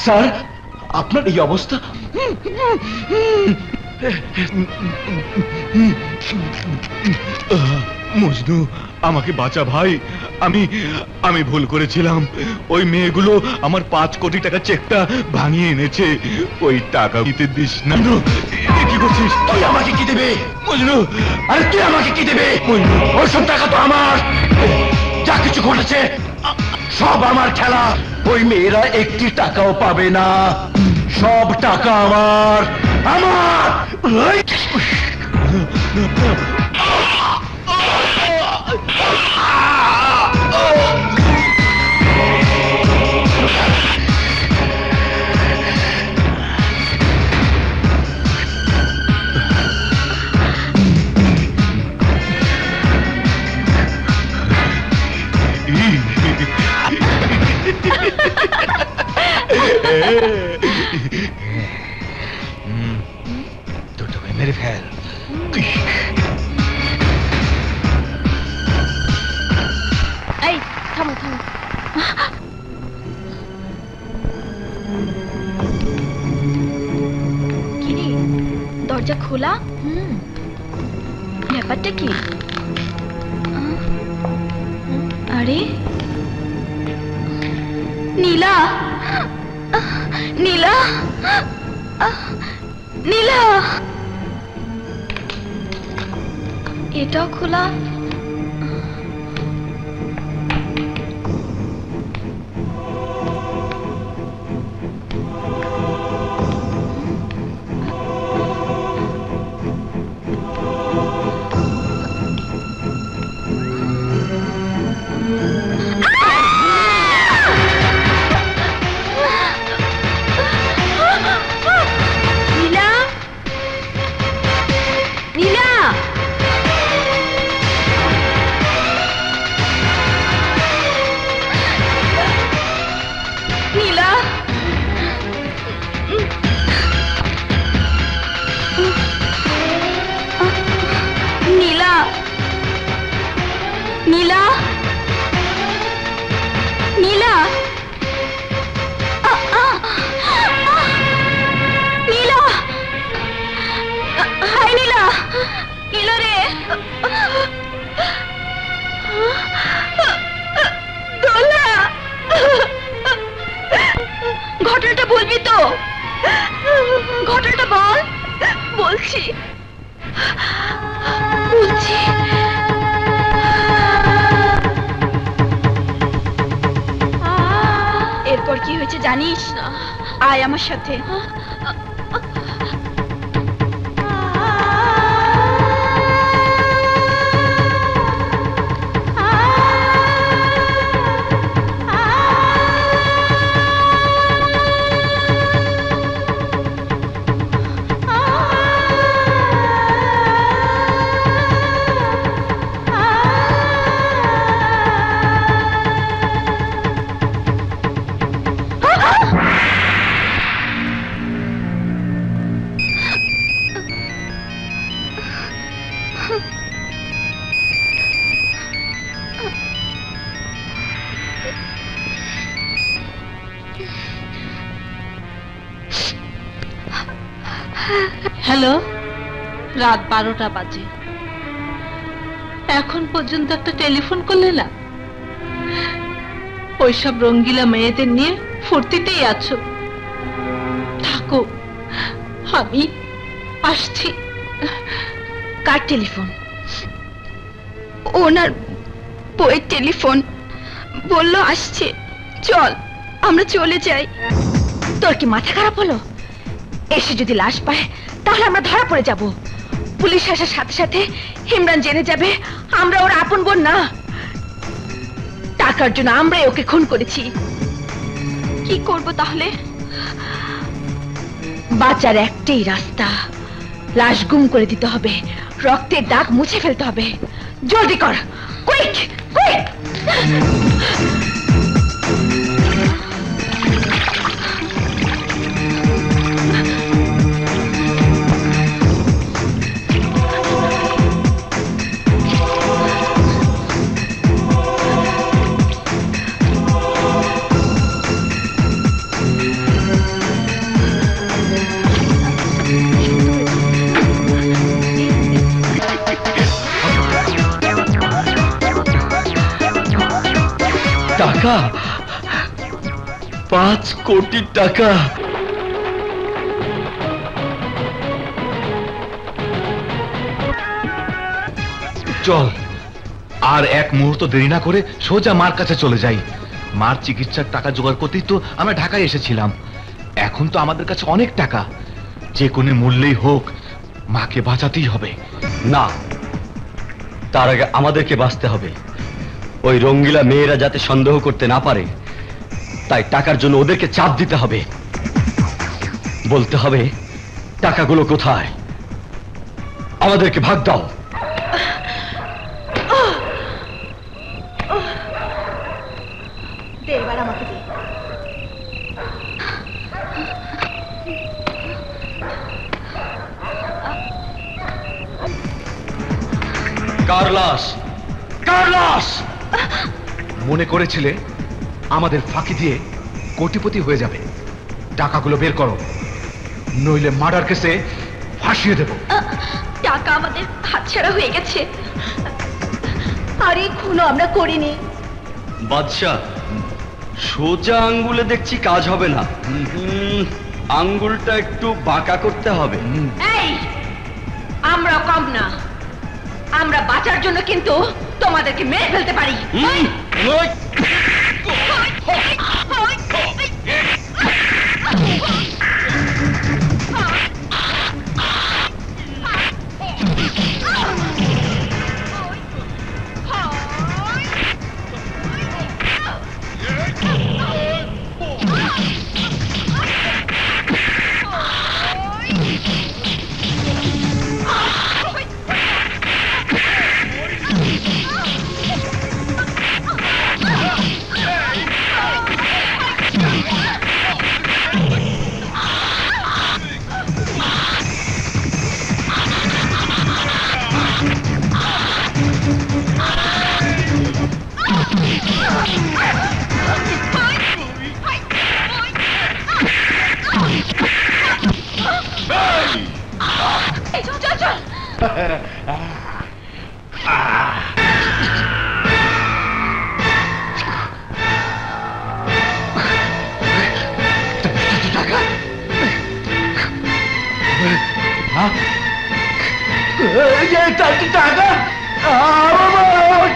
স্যার, আপনার এই অবস্থা। মজনু, আমাকে বাঁচা ভাই। আমি ভুল করেছিলাম। ওই মেয়েগুলো আমার 5 কোটি টাকা চেকটা ভাঙিয়ে এনেছে। ওই টাকা দিতে দিস না। কি করছিস তুই? আমাকে কি দেবে মজনু? আরে তুই আমাকে কি দেবে? ওই সব টাকা তো আমার। যা কিছু ঘটেছে সব আমার খেলা। ওই মেয়েরা 1টি টাকাও পাবে না। সব টাকা আমার। আমার দুটোকে মেরে ফেল। এই থামো থামো। কিরে, দরজা খোলা? ব্যাপারটা কি? আরে নীলা, নীলা, নীলা, এটাও খোলা। নীলা, নীলা, দোলা, ঘটনাটা বলবি তো? ঘটনাটা বল। বলছি বলছি। এরপর কি হয়েছে জানিস? আয় আমার সাথে। হ্যালো, রাত 12টা বাজে, এখন পর্যন্ত একটা টেলিফোন করলে না? ওইসব রঙ্গিলা মেয়েদের নিয়ে ফুর্তিতেই আছো। থাকো, আমি আসছি। কার টেলিফোন? ওনার বইয়ের টেলিফোন। বললো আসছে, চল আমরা চলে যাই। তোর কি মাথা খারাপ হলো? এসে যদি লাশ পায় তাহলে আমরা ধরা পড়ে যাব। পুলিশ আসার সাথে সাথে ইমরান জেনে যাবে আমরা ওর আপন বোন না। টাকার জন্য আমরাই ওকে খুন করেছি। কি করব তাহলে? বাঁচার একটাই রাস্তা, লাশ গুম করে দিতে হবে, রক্তের দাগ মুছে ফেলতে হবে। জলদি কর, কুইক কুইক। টাকা 5 কোটি টাকা। চল, আর এক মুহূর্ত দেরি না করে সোজা মার কাছে চলে যাই। মার চিকিৎসার টাকা জোগাড় করতেই তো আমরা ঢাকায় এসেছিলাম। এখন তো আমাদের কাছে অনেক টাকা, যে কোনো মূল্যেই হোক মাকে বাঁচাতেই হবে। না, তার আগে আমাদেরকে বাঁচতে হবে। ওই রঙ্গিলা মেয়েরা যাতে সন্দেহ করতে না পারে, তাই টাকার জন্য ওদেরকে চাপ দিতে হবে। বলতে হবে টাকাগুলো কোথায়, আমাদেরকে ভাগ দাও। এবার আমাকে দে। কার লাশ? কার লাশ? মনে করেছিলে আমাদের ফাঁকি দিয়ে কোটিপতি হয়ে যাবে? টাকাগুলো বের করো, নইলে মার্ডার কেসে ফাঁসিয়ে দেব। টাকা আমাদের হাতছাড়া হয়ে গেছে, আর এই খুনও আমরা করিনি। বাদশাহ, সোজা আঙ্গুলে দেখছি কাজ হবে না, আঙ্গুলটা একটু বাঁকা করতে হবে। এই, আমরা কম না, আমরা বাঁচার জন্য কিন্তু তোমাদেরকে মেরে ফেলতে পারি। টাকা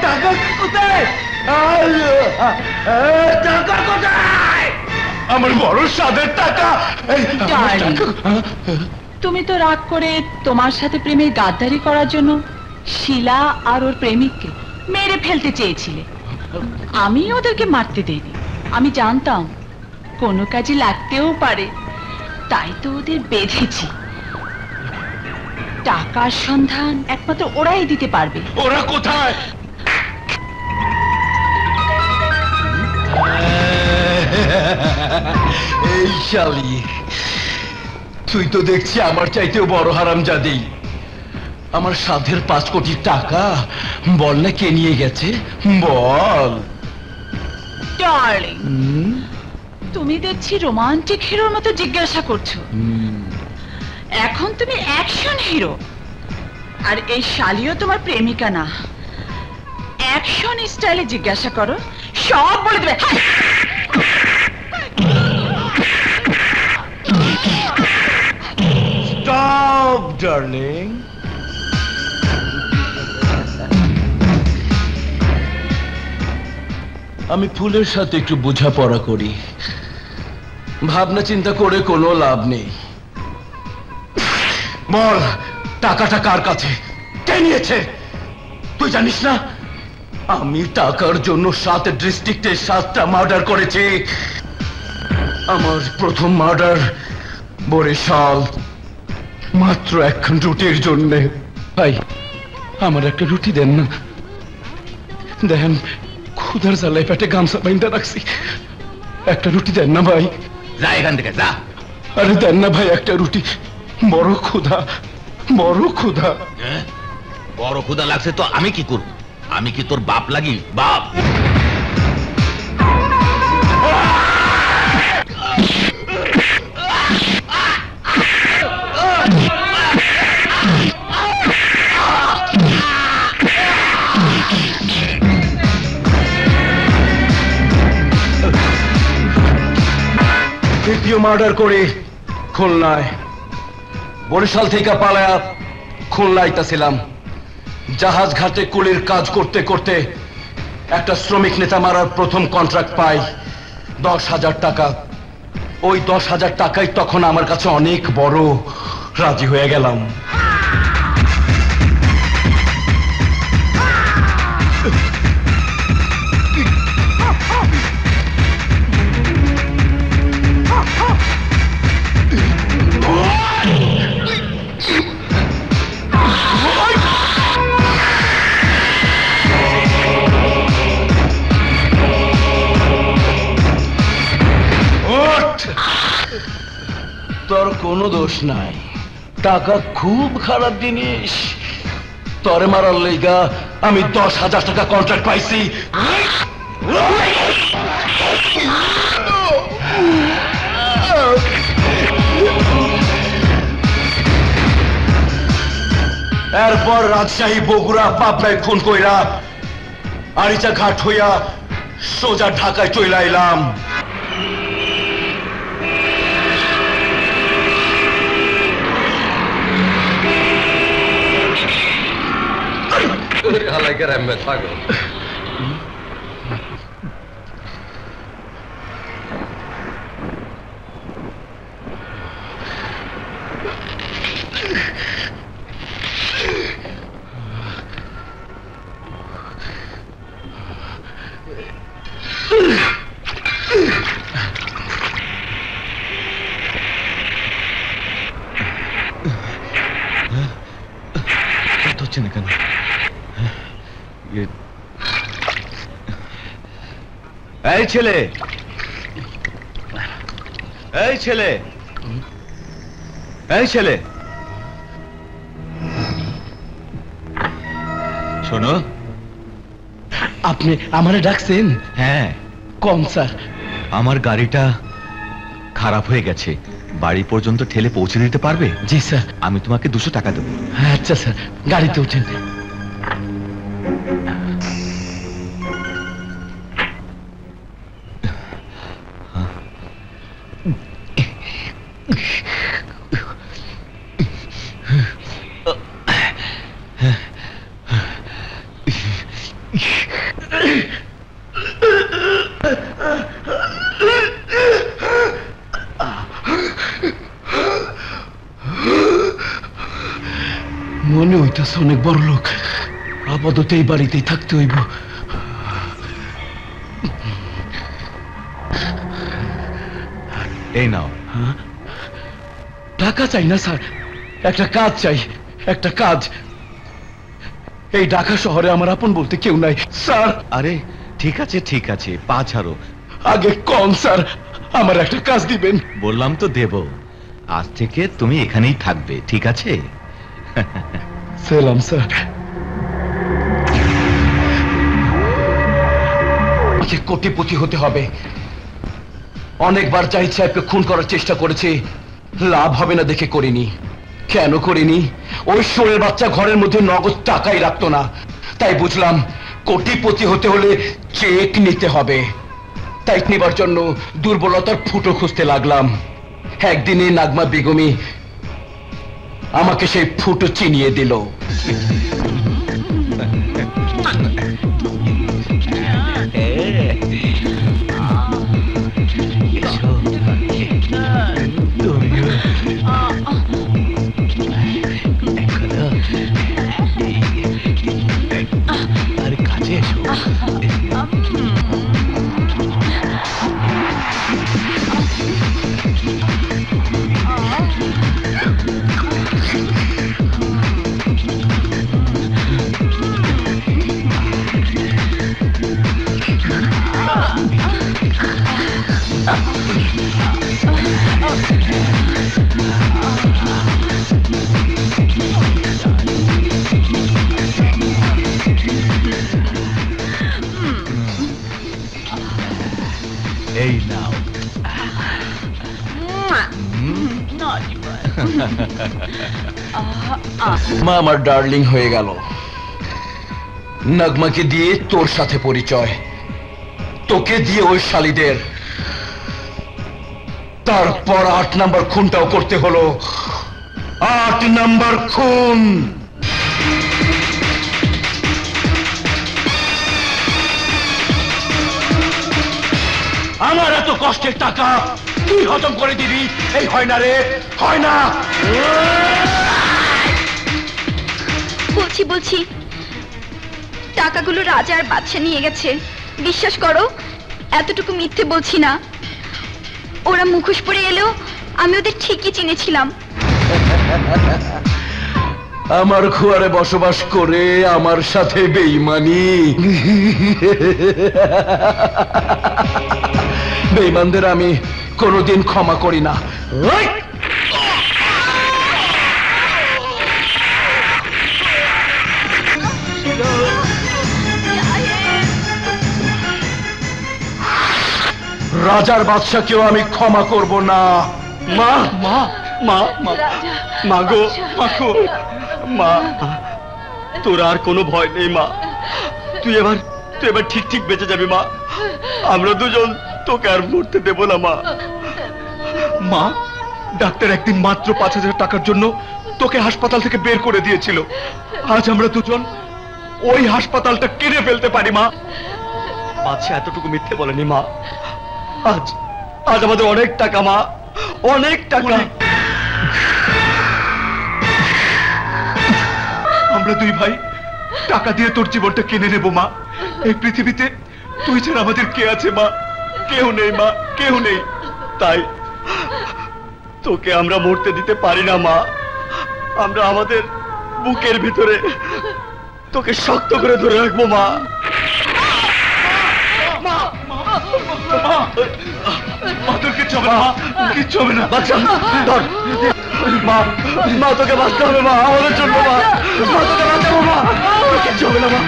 টাকা কোথায়? টাকা কোথায়? আমার বড় সাদের টাকা। তুমি তো রাগ করে তোমার সাথে প্রেমের গাদ্দারি করার জন্য শিলা আর ওর প্রেমিককে মেরে ফেলতে চেয়েছিলে। আমি ওদেরকে মারতে দেইনি, আমি জানতাম কোনো কাজে লাগতেও পারে, তাই তো ওদের বেঁধেছি। টাকার সন্ধান একমাত্র ওরাই দিতে পারবে। ওরা কোথায়? এই শালি, তুই তো দেখছি আমার চাইতেও বড় হারামজাদি। আমার সাধের 5 কোটি টাকা বল না কে নিয়ে গেছে, বল। ডার্লিং, তুমি দেখছি রোমান্টিক হিরোর মতো জিজ্ঞাসা করছো। এখন তুমি অ্যাকশন হিরো, আর এই শালিও তোমার প্রেমিকা না। অ্যাকশন স্টাইলে জিজ্ঞাসা করো, সব বলে দেবে। Stop, darling. আমি ফুলের সাথে একটু বোঝাপড়া করি, ভাবনা চিন্তা করে কোনো লাভ নেই। বল, টাকাটা কার কাছে, কে নিয়েছে? তুই জানিস না আমি টাকার জন্য 7 ডিস্ট্রিক্টে 7টা মার্ডার করেছি। আমার প্রথম মার্ডার বরিশাল, মাত্র 1 রুটির জন্য। ভাই, আমার একটা রুটি দেন না। দেন, ক্ষুধার জ্বালায় পেটে গামছা বাইন্ধা রাখছি, একটা রুটি দেন না ভাই। যা এখান থেকে যা। আরে দেন না ভাই একটা রুটি, বড় ক্ষুধা, বড় ক্ষুধা। বড় ক্ষুধা লাগছে তো আমি কি করব? আমি কি তোর বাপ লাগি? বাপ দ্বিতীয় মার্ডার করে খুলনায়, বরিশাল থেকে পালায়া খুলনা আইতাছিলাম। জাহাজ ঘাটে কুলির কাজ করতে করতে একটা শ্রমিক নেতা মারার প্রথম কন্ট্রাক্ট পাই, 10,000 টাকা। ওই 10,000 টাকাই তখন আমার কাছে অনেক বড়, রাজি হয়ে গেলাম। তোর কোনো দোষ নাই, টাকা খুব খারাপ জিনিস। তোরে মারার লেগা আমি 10,000 টাকা কন্ট্রাক্ট পাইছি। এরপর রাজশাহী, বগুড়া, পাবনায় খুন কইরা আরিচা ঘাট হইয়া সোজা ঢাকায় চইলা এলাম। হচ্ছে না কেন? এই ছেলে, এই ছেলে, এই ছেলে, শোনো। আপনি আমারে ডাকছেন? হ্যাঁ। কম স্যার, আমার গাড়িটা খারাপ হয়ে গেছে, বাড়ি পর্যন্ত ঠেলে পৌঁছে দিতে পারবে? জি স্যার। আমি তোমাকে 200 টাকা দেবো। আচ্ছা স্যার, গাড়িতে উঠেন। মনে হইতেছে অনেক বড় লোক। আপাতত এই বাড়িতেই থাকতে হইব। এই নাও। টাকা চাই না স্যার, একটা কাজ চাই, একটা কাজ। এই ঢাকা শহরে আমার আপন বলতে কেউ নাই স্যার। আরে ঠিক আছে ঠিক আছে, পা ছাড়ো। আগে কম স্যার, আমার একটা কাজ দিবেন। বললাম তো দেব। আজ থেকে তুমি এখানেই থাকবে, ঠিক আছে? সালাম স্যার। আমাকে কোটিপতি হতে হবে। অনেকবার জাহিদ সাহেবকে খুন করার চেষ্টা করেছে, লাভ হবে না দেখে করিনি। কেন করিনি? ওই শোরের বাচ্চা ঘরের মধ্যে নগদ টাকাই রাখতো না, তাই বুঝলাম কোটিপতি হতে হলে চেক নিতে হবে। তাই নেবার জন্য দুর্বলতার ফুটো খুঁজতে লাগলাম। একদিনে নাগমা বেগমই আমাকে সেই ফুটো চিনিয়ে দিল। আরে কাছে এসো। এই নাও। মা আমার ডার্লিং হয়ে গেল। নাগমাকে দিয়ে তোর সাথে পরিচয়, তোকে দিয়ে ওই শালিদের, তারপর 8 নাম্বার খুনটাও করতে হলো। 8 নাম্বার খুন। আমার এত কষ্টের টাকা তুই হজম করে দিবি, এই হয় না রে, হয় না। বলছি টাকাগুলো রাজা আর বাদশা নিয়ে গেছে। বিশ্বাস করো, এতটুকু মিথ্যে বলছি না। ওরা মুখোশ পরে এলেও আমি ওদের ঠিকই চিনেছিলাম। আমার খুয়ারে বসবাস করে আমার সাথে বেঈমানি। বেঈমানদের আমি কোনোদিন ক্ষমা করি না। রাজার বাদশাকেও আমি ক্ষমা করব না। মা মা মা মা গো, মা গো, মা তোর আর কোনো ভয় নেই মা। তুই এবার ঠিক বেঁচে যাবি মা। আমরা দুজন তোকে আর মরতে দেব না মা। মা, ডাক্তার একদিন মাত্র 5,000 টাকার জন্য তোকে হাসপাতাল থেকে বের করে দিয়েছিল। আজ আমরা দুজন ওই হাসপাতালটা কিনে ফেলতে পারি মা। বাদশা এতটুকু মিথ্যে বলেনি মা। আজ আমাদের অনেক টাকা মা, অনেক টাকা। আমরা দুই ভাই টাকা দিয়ে তোর জীবনটা কিনে নেব মা। এই পৃথিবীতে তুই ছাড়া আমাদের কে আছে মা? কেউ নেই মা, কেউ নেই। তাই তোকে আমরা মরতে দিতে পারি না মা। আমরা আমাদের বুকের ভিতরে তোকে শক্ত করে ধরে রাখবো মা। তোর কিচ্ছু হবে না, কিচ্ছু হবে না। বাচ্চা ধর মা, মা তোকে বাঁচতে হবে মা, আমাদের জন্য মা। মা তোকে বাঁচাবো মা, কিচ্ছু হবে না মা।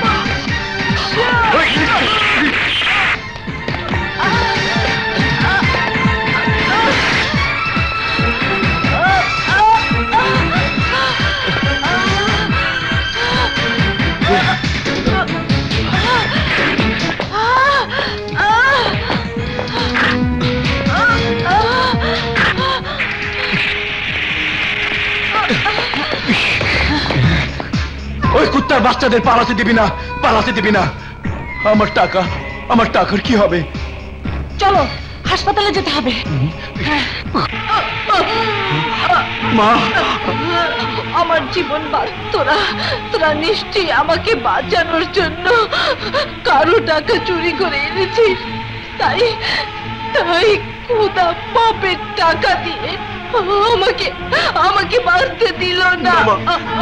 ওই কুত্তার বাচ্চাদের পালাতে দিবি না, পালাতে দিবি না। আমার টাকার কি হবে? চলো হাসপাতালে যেতে হবে। মা, আমার জীবন তোরা তোরা নিশ্চয়ই আমাকে বাঁচানোর জন্য কারো টাকা চুরি করে এনেছিস। তাই তাই খোদা বাপের টাকা দিয়ে আমাকে আমাকে বাঁচতে দিল না।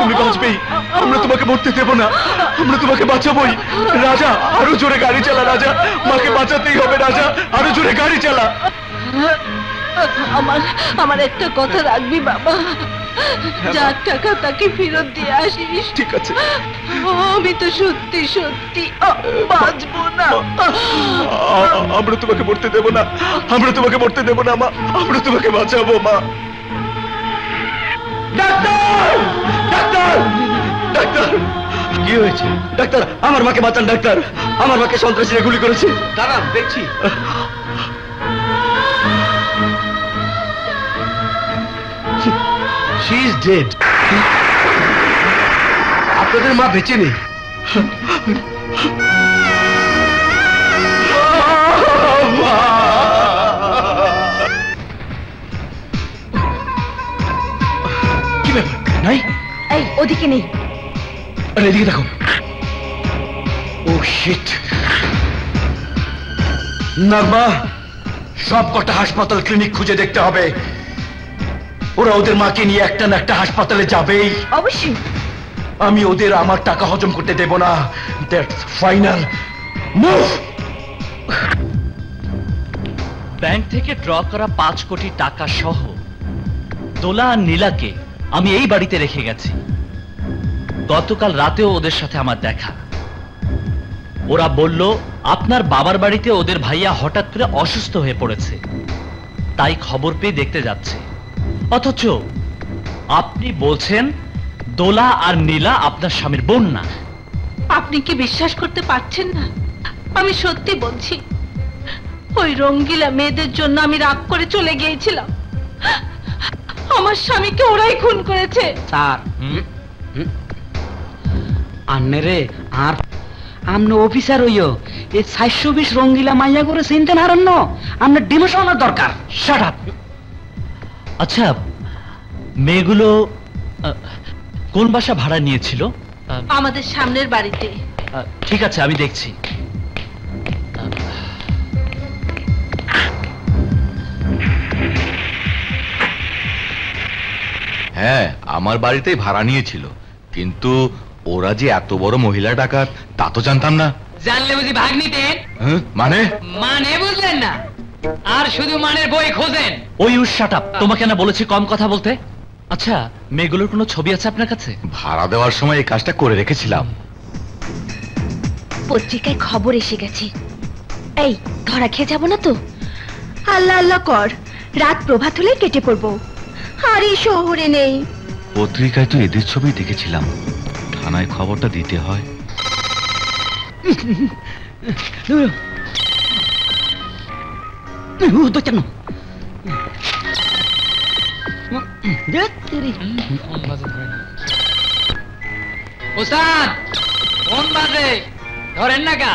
তুমি বাঁচবেই, আমরা তোমাকে মরতে দেব না, আমরা তোমাকে বাঁচাবোই। রাজা, আরো জোরে গাড়ি চালা রাজা, মাকে বাঁচাতেই হবে রাজা, আরো জোরে গাড়ি চালা। আমার একটা কথা রাখবি বাবা, যার টাকা তাকে ফেরত দিয়ে আসিস। ঠিক আছে। আমি তো সত্যি সত্যি বাঁচবো না। আমরা তোমাকে মরতে দেব না, আমরা তোমাকে মরতে দেব না মা, আমরা তোমাকে বাঁচাবো মা। ডাক্তার, ডাক্তার, ডাক্তার, কি হয়েছে? ডাক্তার, আমার মাকে বাঁচান ডাক্তার, আমার মাকে সন্ত্রাসীরা গুলি করেছে। দাঁড়ান, দেখছি। She is dead. আপনাদের মা বেঁচে নেই। কি ব্যাপার? নাই, এই ওদিকে নেই। আরে এদিকে দেখো। ও শিট। নাগমা, সব কটা হাসপাতাল ক্লিনিক খুঁজে দেখতে হবে। ওরা ওদের মাকে নিয়ে একটা না একটা হাসপাতালে যাবেই। অবশ্যই। আমি ওদের আমার টাকা হজম করতে দেব না। That's final. মুভ। ব্যাংক থেকে ড্র করা 5 কোটি টাকা সহ দোলা আর নীলাকে আমি এই বাড়িতে রেখে গেছি। গতকাল রাতেও ওদের সাথে আমার দেখা। ওরা বলল আপনার বাবার বাড়িতে ওদের ভাইয়া হঠাৎ করে অসুস্থ হয়ে পড়েছে, তাই খবর পেয়ে দেখতে যাচ্ছে। অথচ আপনি বলছেন দোলা আর নীলা আপনার স্বামীর বোন না। আপনি কি বিশ্বাস করতে পারছেন না? আমি সত্যি বলছি, ওই রঙ্গিলা মেয়েদের জন্য আমি রাগ করে চলে গিয়েছিলাম। আমার স্বামীকে ওরাই খুন করেছে। স্যার, আন্নে রে, আর আমনে অফিসার হইও এই 420 রঙ্গিলা মাইয়া করে চিনতে না হারান্ন, আমনে ডিমোশনের দরকার। Shut up. আচ্ছা, মেয়েগুলো কোন বাসা ভাড়া নিয়েছিল? আমাদের সামনের বাড়িতে। ঠিক আছে, আমি দেখছি। হ্যাঁ, আমার বাড়িতেই ভাড়া নিয়েছিল, কিন্তু ওরা যে এত বড় মহিলা ডাকাত তা তো জানতাম না। জানলে বুঝি ভাগ নিতেন? মানে মানে বুঝলেন না, আর শুধু মানের বই খোঁজেন। ওই শাট আপ, তোমাকে না বলেছি কম কথা বলতে। আচ্ছা, মেয়েগুলোর কোনো ছবি আছে আপনার কাছে? ভাড়া দেওয়ার সময় এই কাজটা করে রেখেছিলাম। পত্রিকায় খবর এসে গেছে। এই ধরা খেয়ে যাবো না তো? আল্লাহ আল্লাহ কর, রাত প্রভাত হলে কেটে পড়বো। আর এই শহরে নেই। পত্রিকায় তো এদের ছবি দেখেছিলাম, থানায় খবরটা দিতে হয়। উস্তাদ, ফোন বাজে, ধরেন না কা?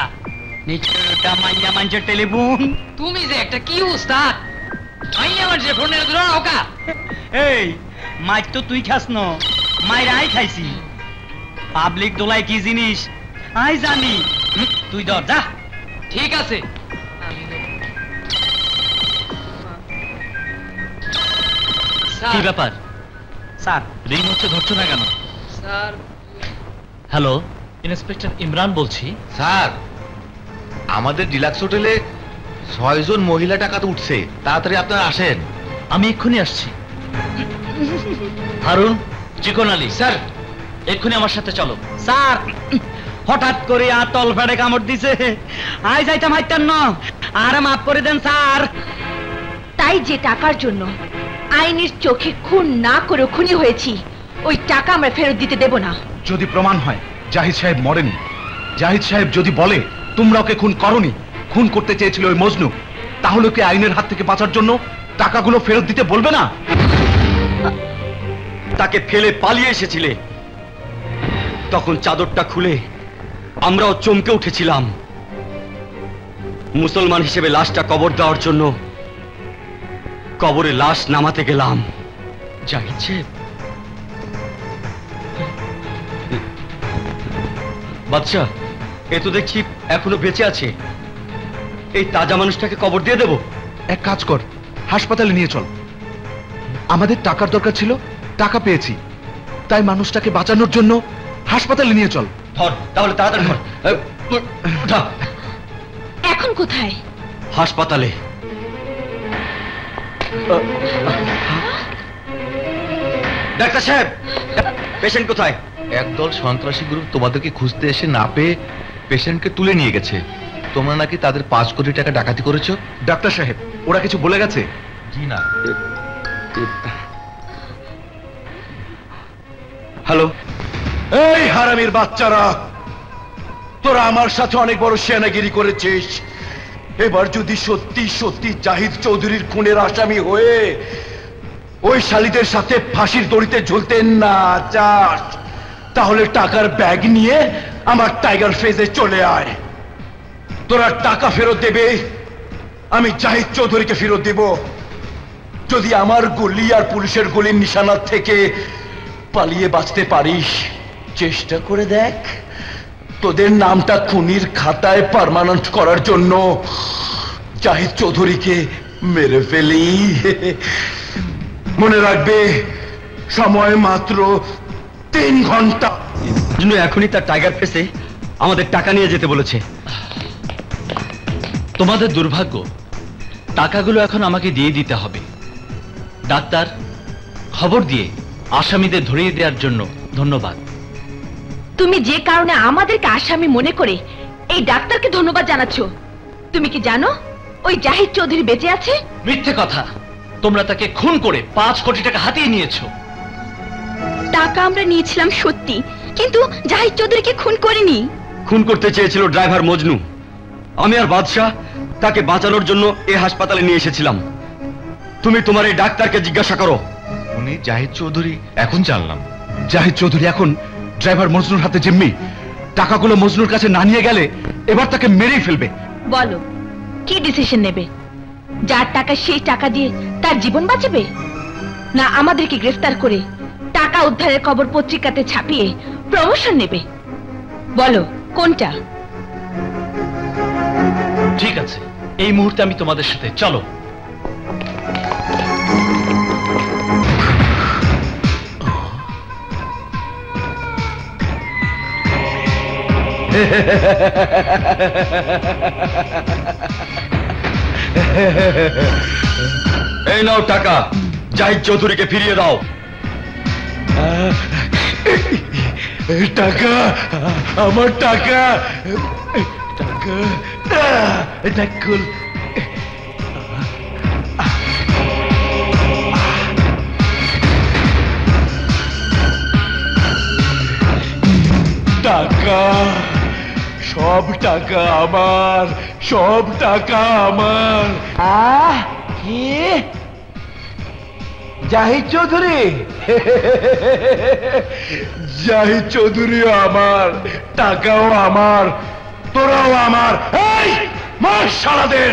নিচটা মাইয়া মাঞ্জের টেলিফোন। তুমি যে একটা কি উস্তাদ, মাইয়া মানুষের ফোনের ধরা ওকা। এই মাইক তো তুই খাস ন, মাইর আই খাইছি। পাবলিক দোলাই কি জিনিস আই জানি, তুই ধর যা। ঠিক আছে। কি ব্যাপার স্যার? রিং হচ্ছে, ধরছো না কেন? স্যার, হ্যালো, ইন্সপেক্টর ইমরান বলছি। স্যার, আমাদের ডিলাক্স হোটেলে 6 জন মহিলা ডাকাত উঠছে, তাড়াতাড়ি আপনারা আসেন। আমি এক্ষুনি আসছি। হারুন, চিকন আলী, স্যার এক্ষুনি আমার সাথে চলো। স্যার, হঠাৎ করে আর তল ফেড়ে কামড় দিছে, আই যাইতাম হাইতাম না, আর মাফ করে দেন স্যার। তাই যে টাকার জন্য আইনের চোখে খুন না করে খুনি হয়েছি, ওই টাকা আমরা ফেরত দিতে দেব না। যদি প্রমাণ হয় জাহিদ সাহেব মরেনি, জাহিদ সাহেব যদি বলে তোমরা ওকে খুন করনি, খুন করতে চেয়েছিল ওই মজনু, তাহলে কি আইনের হাত থেকে বাঁচার জন্য টাকাগুলো ফেরত দিতে বলবে না? তাকে ফেলে পালিয়ে এসেছিলে, তখন চাদরটা খুলে আমরাও চমকে উঠেছিলাম। মুসলমান হিসেবে লাশটা কবর দেওয়ার জন্য কবরে লাশ নামাতে গেলাম। জাহিদ সাহেব, বাদশা, এ তো দেখছি এখনো বেঁচে আছে। এই তাজা মানুষটাকে কবর দিয়ে দেব? এক কাজ কর, হাসপাতালে নিয়ে চল। আমাদের টাকার দরকার ছিল, টাকা পেয়েছি, তাই মানুষটাকে বাঁচানোর জন্য হাসপাতালে নিয়ে চল। ধর, তাহলে তাড়াতাড়ি ধর। এখন কোথায়? হাসপাতালে। ডাক্তার সাহেব, পেশেন্ট কোথায়? একদল সন্ত্রাসী গ্রুপ তোমাদেরকে খুঁজতে এসে না পেয়ে পেশেন্টকে তুলে নিয়ে গেছে। তোমরা নাকি তাদের 5 কোটি টাকা ডাকাতি করেছো। ডাক্তার সাহেব, ওরা কিছু বলে গেছে? জি না। হ্যালো। এই হারামির বাচ্চারা, তোরা আমার সাথে অনেক বড় সেনাগিরি করেছিস। এবার যদি সত্যি সত্যি জাহিদ চৌধুরীর খুনের আসামি হয়ে ওই শালিদের সাথে ফাঁসির দড়িতে ঝুলতে না চাস, তাহলে টাকার ব্যাগ নিয়ে আমার টাইগার ফেজে চলে আয়। তোরা টাকা ফেরত দেবে, আমি জাহিদ চৌধুরীকে ফেরত দেব। যদি আমার গুলি আর পুলিশের গুলির নিশানা থেকে পালিয়ে বাঁচতে পারিস, চেষ্টা করে দেখ। তোদের নামটা খুনির খাতায় পার্মানেন্ট করার জন্য জাহিদ চৌধুরীকে মেরে ফেলি। মনে রাখবে, সময় মাত্র 3 ঘন্টা। এখনই তার টাইগার ফেসে আমাদের টাকা নিয়ে যেতে বলেছে। তোমাদের দুর্ভাগ্য, টাকাগুলো এখন আমাকে দিয়ে দিতে হবে। ডাক্তার, খবর দিয়ে আসামিদের ধরিয়ে দেওয়ার জন্য ধন্যবাদ। তুমি যে কারণে আমাদেরকে আসামি মনে করে এই ডাক্তারকে ধন্যবাদ জানাচ্ছ, তুমি কি জানো ওই জাহিদ চৌধুরী বেঁচে আছে? মিথ্যে কথা, তোমরা তাকে খুন করে 5 কোটি টাকা হাতিয়ে নিয়েছো। টাকা আমরা নিয়েছিলাম সত্যি, কিন্তু জাহিদ চৌধুরীকে খুন করিনি। খুন করতে চেয়েছিল ড্রাইভার মজনু। আমি আর বাদশা তাকে বাঁচানোর জন্য এই হাসপাতালে নিয়ে এসেছিলাম। তুমি তোমার এই ডাক্তারকে জিজ্ঞাসা করো। উনি জাহিদ চৌধুরী? এখন জানলাম জাহিদ চৌধুরী এখন ড্রাইভার মজনুর হাতে জিম্মি। টাকাগুলো মজনুর কাছে না নিয়ে গেলে এবার তাকে মেরেই ফেলবে। বলো, কি ডিসিশন নেবে? যার টাকা সেই টাকা দিয়ে তার জীবন বাঁচাবে, না আমাদেরকে গ্রেফতার করে টাকা উদ্ধারের খবর পত্রিকাতে ছাপিয়ে প্রমোশন নেবে? বলো কোনটা? ঠিক আছে, এই মুহূর্তে আমি তোমাদের সাথে, চলো। এই নাও টাকা, জাহিদ চৌধুরীকে ফিরিয়ে দাও। টাকা, আমার টাকা, টাকা, দেখুন। টাকা, সব টাকা আমার, সব টাকা আমার। কি জাহিদ চৌধুরী? জাহিদ চৌধুরীও আমার, টাকাও আমার, তোরাও আমার। এই মার শালাদের!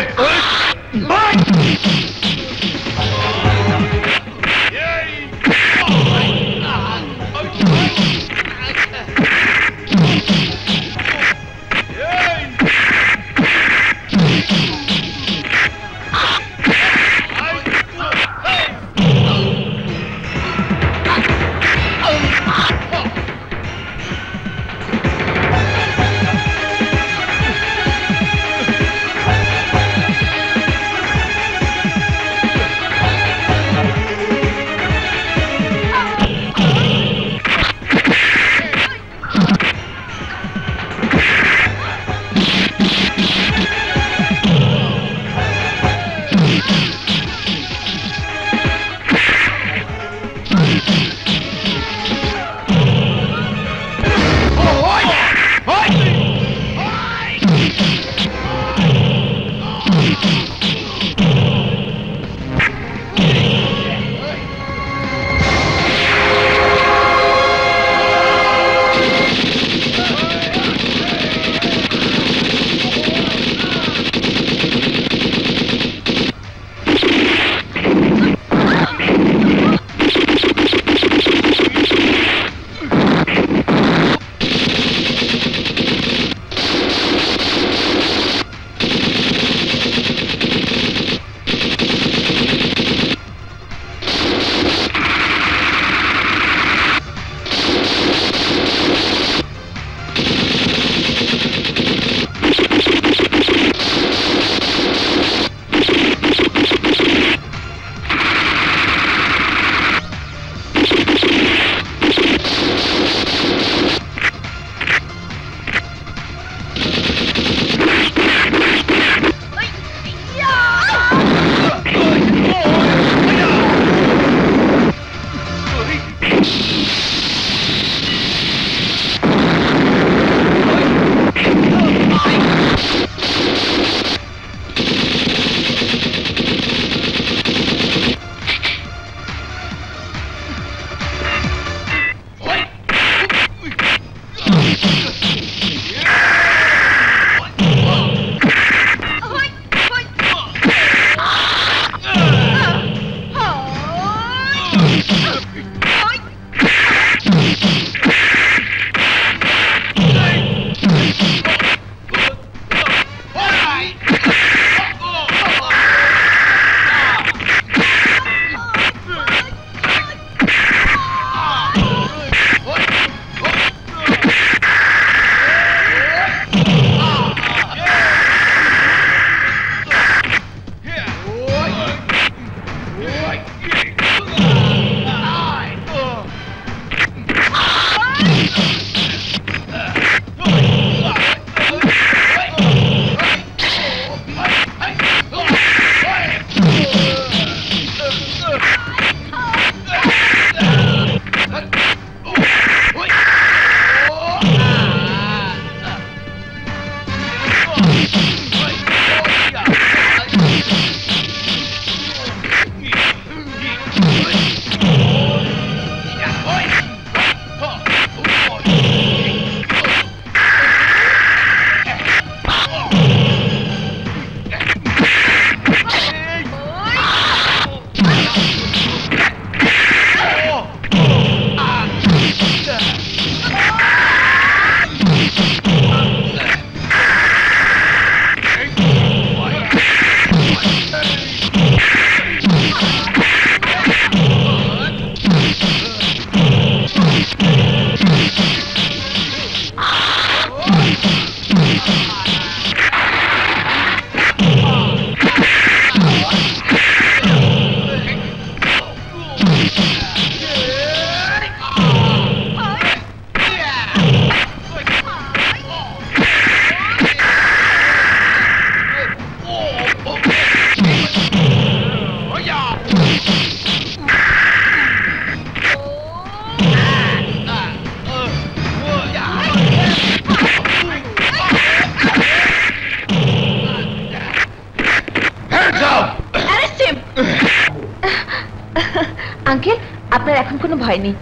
আঙ্কেল আপনার এখন কোনো ভয় নেই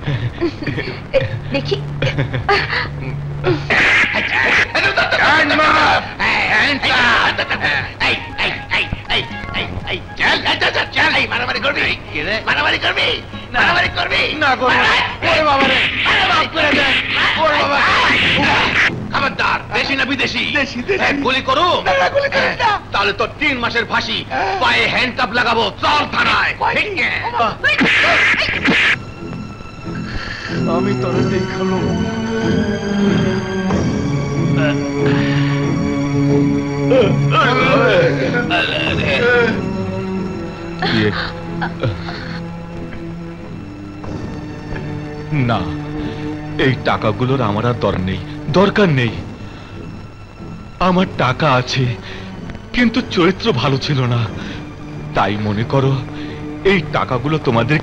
দেখি মারামারি করবি মারামারি করবি মারামারি করবি না খবরদার দেশি না বিদেশি গুলি করো তাহলে তো 3 মাসের ফাঁসি পায়ে হ্যান্ডকাপ লাগাবো চল থানায় আমি তোরে দেখালো না, এই টাকাগুলোর আমার আর দরকার নেই। আমার টাকা আছে, কিন্তু চরিত্র ভালো ছিল না। তাই মনে করো এই টাকাগুলো তোমাদের